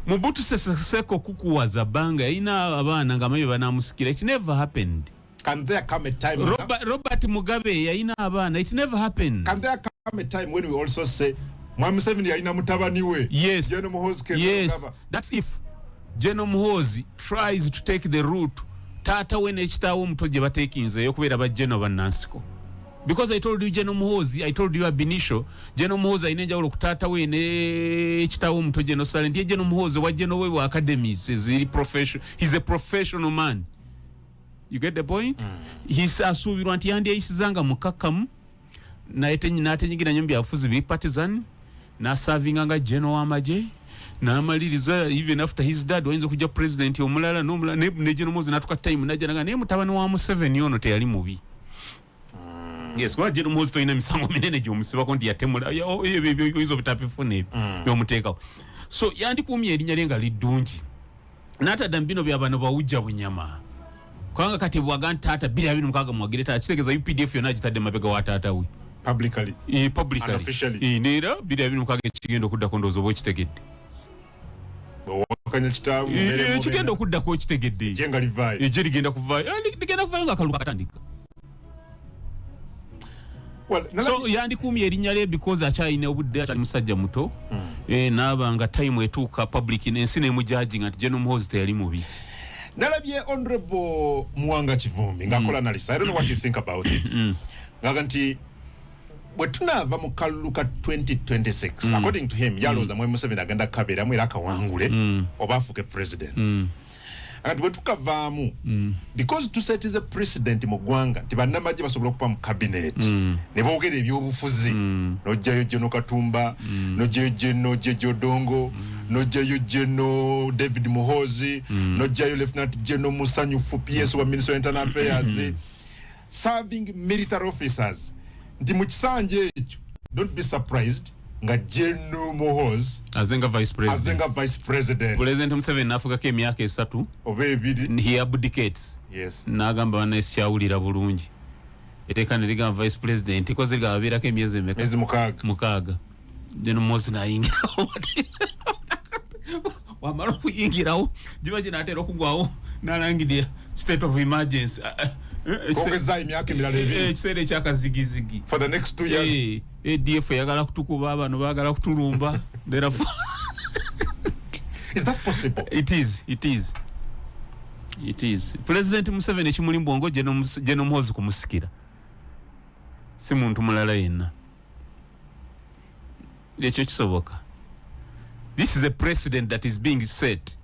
Mobutu Seko kukuwaza banga ina abana ngamayo banamusikira. It never happened. Can there come a time Robert Mugabe yaina abana? It never happened. Can there come a time when we also say Museveni yaina mutabani we? Yes. General Muhoozi yes. That's if General Muhoozi tries to take the route tata when ekitawo mutoje batekinze yokubera ba General Banansiko. Because I told you General Muhoozi, I told you ab initio, General Muhoozi ainenja ulo kutata we ne ekitawo mutoje no sale. Ndiye General Muhoozi wa General we wa academies is he's a professional man. You get the point? He's asubirwa nti yandi yisizanga mukakamu na atenyigira nyombi afuzi bi partisan na serving anga general amaje na amaliriza even after his dad wainza kuja president omulala nomulala ne General Muhoozi natuka time najanaga ne mutabani wa Museveni ono teyali mubi. Yes, kwa General Muhoozi toina misango minene gyomusiba kondi yatemula izo bitapifune byomuteka. So yandi kumye erinya lenga lidungi nata dambino byabano bawujja bunyama kwanga kati bwaga ntata bila bino mukaga mwagireta kitegeza UPDF yona gitadde mabega wa tata we publicly publicly officially nera bila bino mukaga kigendo kudda kondozo bo kitegedde wakanya kitabu kigendo kudda ko kitegedde jenga livai je ligenda kuvaa ligenda kuvaa nga kaluka katandika. Well, so yandi kumye erinya le because achaine obudde atali musajja muto nabanga time etuka public nensine mu judging at General Muhoozi teyali mubi. Nalabye Honorable Mwanga Kivumbi ngakola analysis. I don't know what you think about it. Ngaganti bwetunava mu kaluka 2026 according to him yaloza mwe Museveni agenda kabera mwera akawangule obafuke president. And bwetukavaamu because to set is a precedent mu ggwanga nti bannamagye basobola okupa mu cabinet ne boogera ebyobufuzi n'ojjayo General Katumba n'ojjayo General Jeje Odongo n'ojjayo General David Muhoozi n'ojjayo Lieutenant General Musanyufu PS wa Minister of Internal Affairs serving military officers nti mu kisanja ekyo don't be surprised nga General Muhoozi azenga vice president President Museveni nafuka ke emyaka 3 oba 2 he abdicates. Yes, nagamba banesyawulira bulungi etekana liga vice president koze gabira ke emyezi emeka mezi mukaga General Muhoozi nayingirawo wamalo kuyingirawo jiba jinatera okugwawo nalangidia state of emergency kongeza emyaka emirala ebiri kisere kyakazigizigi for the next 2 years. ADF yagala kutukuba abantu bagala kutulumba therefore is that possible? It is President Museveni ekimuli mbongo General Muhoozi kumusikira si muntu mulala yenna ekyo kisoboka. This is a precedent that is being set.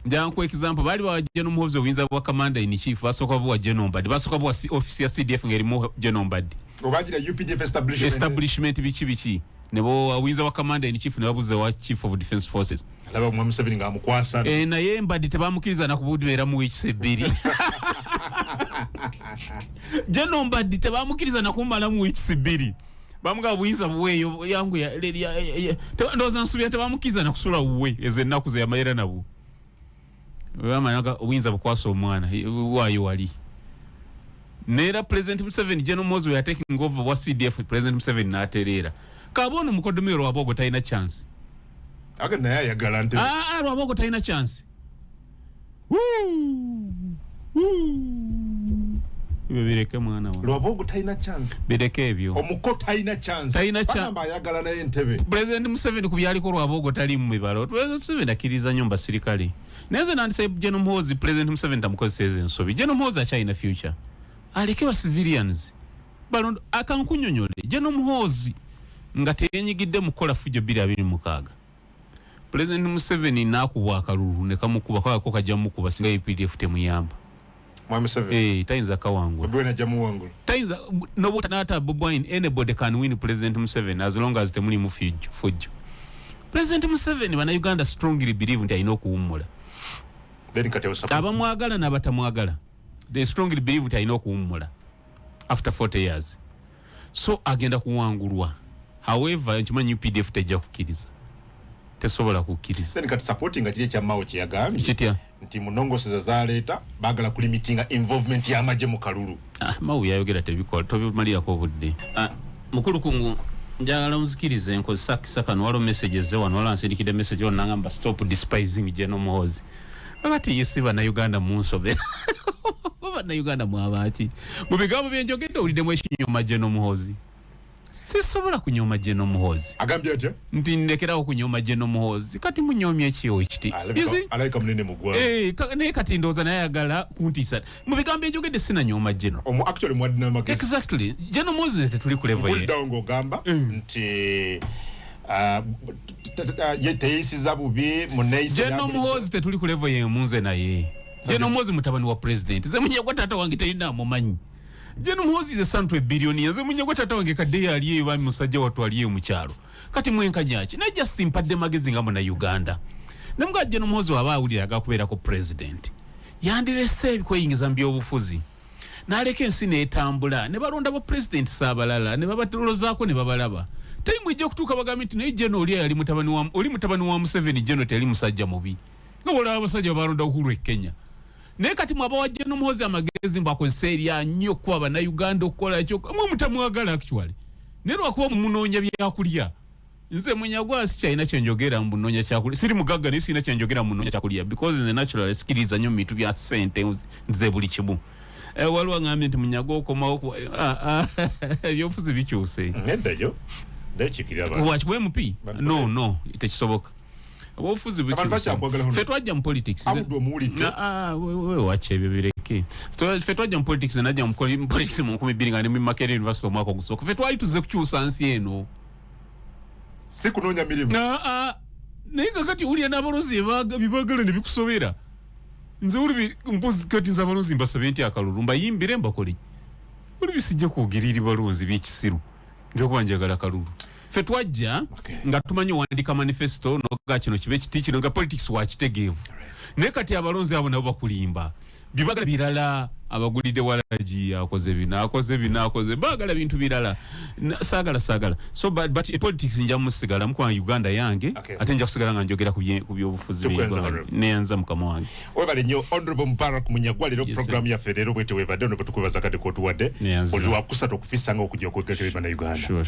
Janko example bali ba General Muhoozi obuyinza bwa commander in chief basoka bwa General Mbadi basoka bwa officer CDF ngeri General Mbadi obajira UPDF establishment bichi nebo awinza wa commander in chief ne babuza wa chief of defense forces alaba mu Museveni nga mukwasa na ye Mbadi tebamukiriza na kubudira mu wikisebiri General Mbadi tebamukiriza na kumala mu wikisebiri bamuga buyinza buweyo yangu ya ndoza nsubya tebamukiriza na kusula uwe ezennaku ze yamayera nabo bamanaga ubuyinza bukwasa omwana wayo wali nera President Museveni General Muhoozi we are taking over wa CDF President Museveni na aterera kabono mukodomero wabogo taina chance aga na ya galante wabogo taina chance bireke mwana wa wabogo taina chance bireke ebyo omukota taina chance bamba yagala na entebe President Museveni kubyali ko wabogo tali mu mibalo President Museveni akiriza nyumba sirikali neze nandise General Muhoozi President Museveni tamukozeseze nsobi General Muhoozi achaina future aleke ba civilians balondo akankunyonyole General Muhoozi nga teyenyigidde mukola fujo 2026 President Museveni nakubwa akalulu ne kamukuba kwa kajja mukuba singa UPDF temuyamba mwa Museveni tainza kawangu bwe na jamu wangu tainza no butanata bobwine anybody can win President Museveni as long as temuli mu fujo President Museveni bana Uganda strongly believe nti ayina okuwummula then kate support abamwagala nabatamwagala they strongly believe nti ayina okuwummula after 40 years so agenda kuwangulwa however nkimanyi UPDF tejja kukkiriza tesobola kukkiriza then kati supporting akire kya mawo kiyagambye kitya nti munongoseza zaleta bagala kulimitinga involvement ya maje mu kalulu mawu yayogera tebikola tobimalira ko budde mukulu kungu njagala muzikirize enkozesa kisaka nwalo messages ze wano walansirikide message wano ngamba stop despising General Muhoozi kakati yesiba na Uganda munsobe na Uganda mwabaki mu bigambo byenjogedde olidemu ekinyoma General Muhoozi sisobola kunyoma General Muhoozi agambye ate nti ndekerawo kunyoma General Muhoozi kati munyomye kiyo ekiti alaika munene mugwa naye kati ndowooza naye ayagala kuntiisa mu bigambo byenjogedde sinanyoma General actually mwadina magezi exactly General Muhoozi tetuli ku level ye kuliddawo ng'ogamba nti yeteyisiza bubi muneyisa General Muhoozi tetuli ku level ye munze naye General Muhoozi mutabani wa president ze munyagwa tata wange talina mumanyi General Muhoozi is a son to a billionaire ze munyagwa tata wange kadde yaliye bami musajja watu aliye mu kyalo kati mwenkanyaki na just impadde magezi ngamo na Uganda namuga General Muhoozi waba awulira agakubeera ko president yandirese ebikweyingiza mbyobufuzi naleka ensi neetambula ne balonda ba president saabalala ne babatolozaako ne babalaba taimu ejja kutuuka bagambe nti naye General oli yali mutabani wa Museveni General teri musajja mubi nga bolaba abasajja balonda Uhuru e Kenya naye kati mwaba wa General Muhoozi amagezi mbakozesa erya nnyo okuba bannayuganda okukola ekyo mwe mutamwagala actually naye lwakuba mumunoonya byakulya nze munyagwa sikyalina kyenjogera mu bunoonya kyakulya siri mugagga naye sirina kyenjogera mu bunoonya kyakulya because nze natural sikiriza nnyo mu bintu bya ssente nze buli kimu waliwo ngambye nti munyagwa okomawo ebyobufuzi bikyuse neddayo ndekikirira wakibwe MP no tekisoboka obufuzi fe twajja mu politics we wache ebyo bireke fe twajja mu politics najja mu politics mu 2000 nga ne mu Makerere University omwaka ogusooka fe twali tuze kukyusa nsi eno si kunoonya mirimu naye kakati ulya n'abalozi bibagala ne bikusobera nze uli mpozi kati nze abalozi mbasabe nti akalulu mbayimbire mbakole uli bisijja kwogirira balonzi by'ekisiru njokuba njagala kalulu fe twajja nga tumanyi wandika manifesto noga kino kibe kiti kino nga politics wakitegeevu naye kati abalonzi abo nabo bakulimba bibagala birala abagulide walaji akoze bagala bintu birala sagala so but politics nja musigala mukwa Uganda yange ate nja kusigala nga njogera ku byobufuzi neyanza mukama wange webale nnyo Honorable Mubarak Munyagwa leero program ya federo bwete webadde ono batukubaza kati kotuwadde oli wakusatu okufisanga okujja okwegekera bana Uganda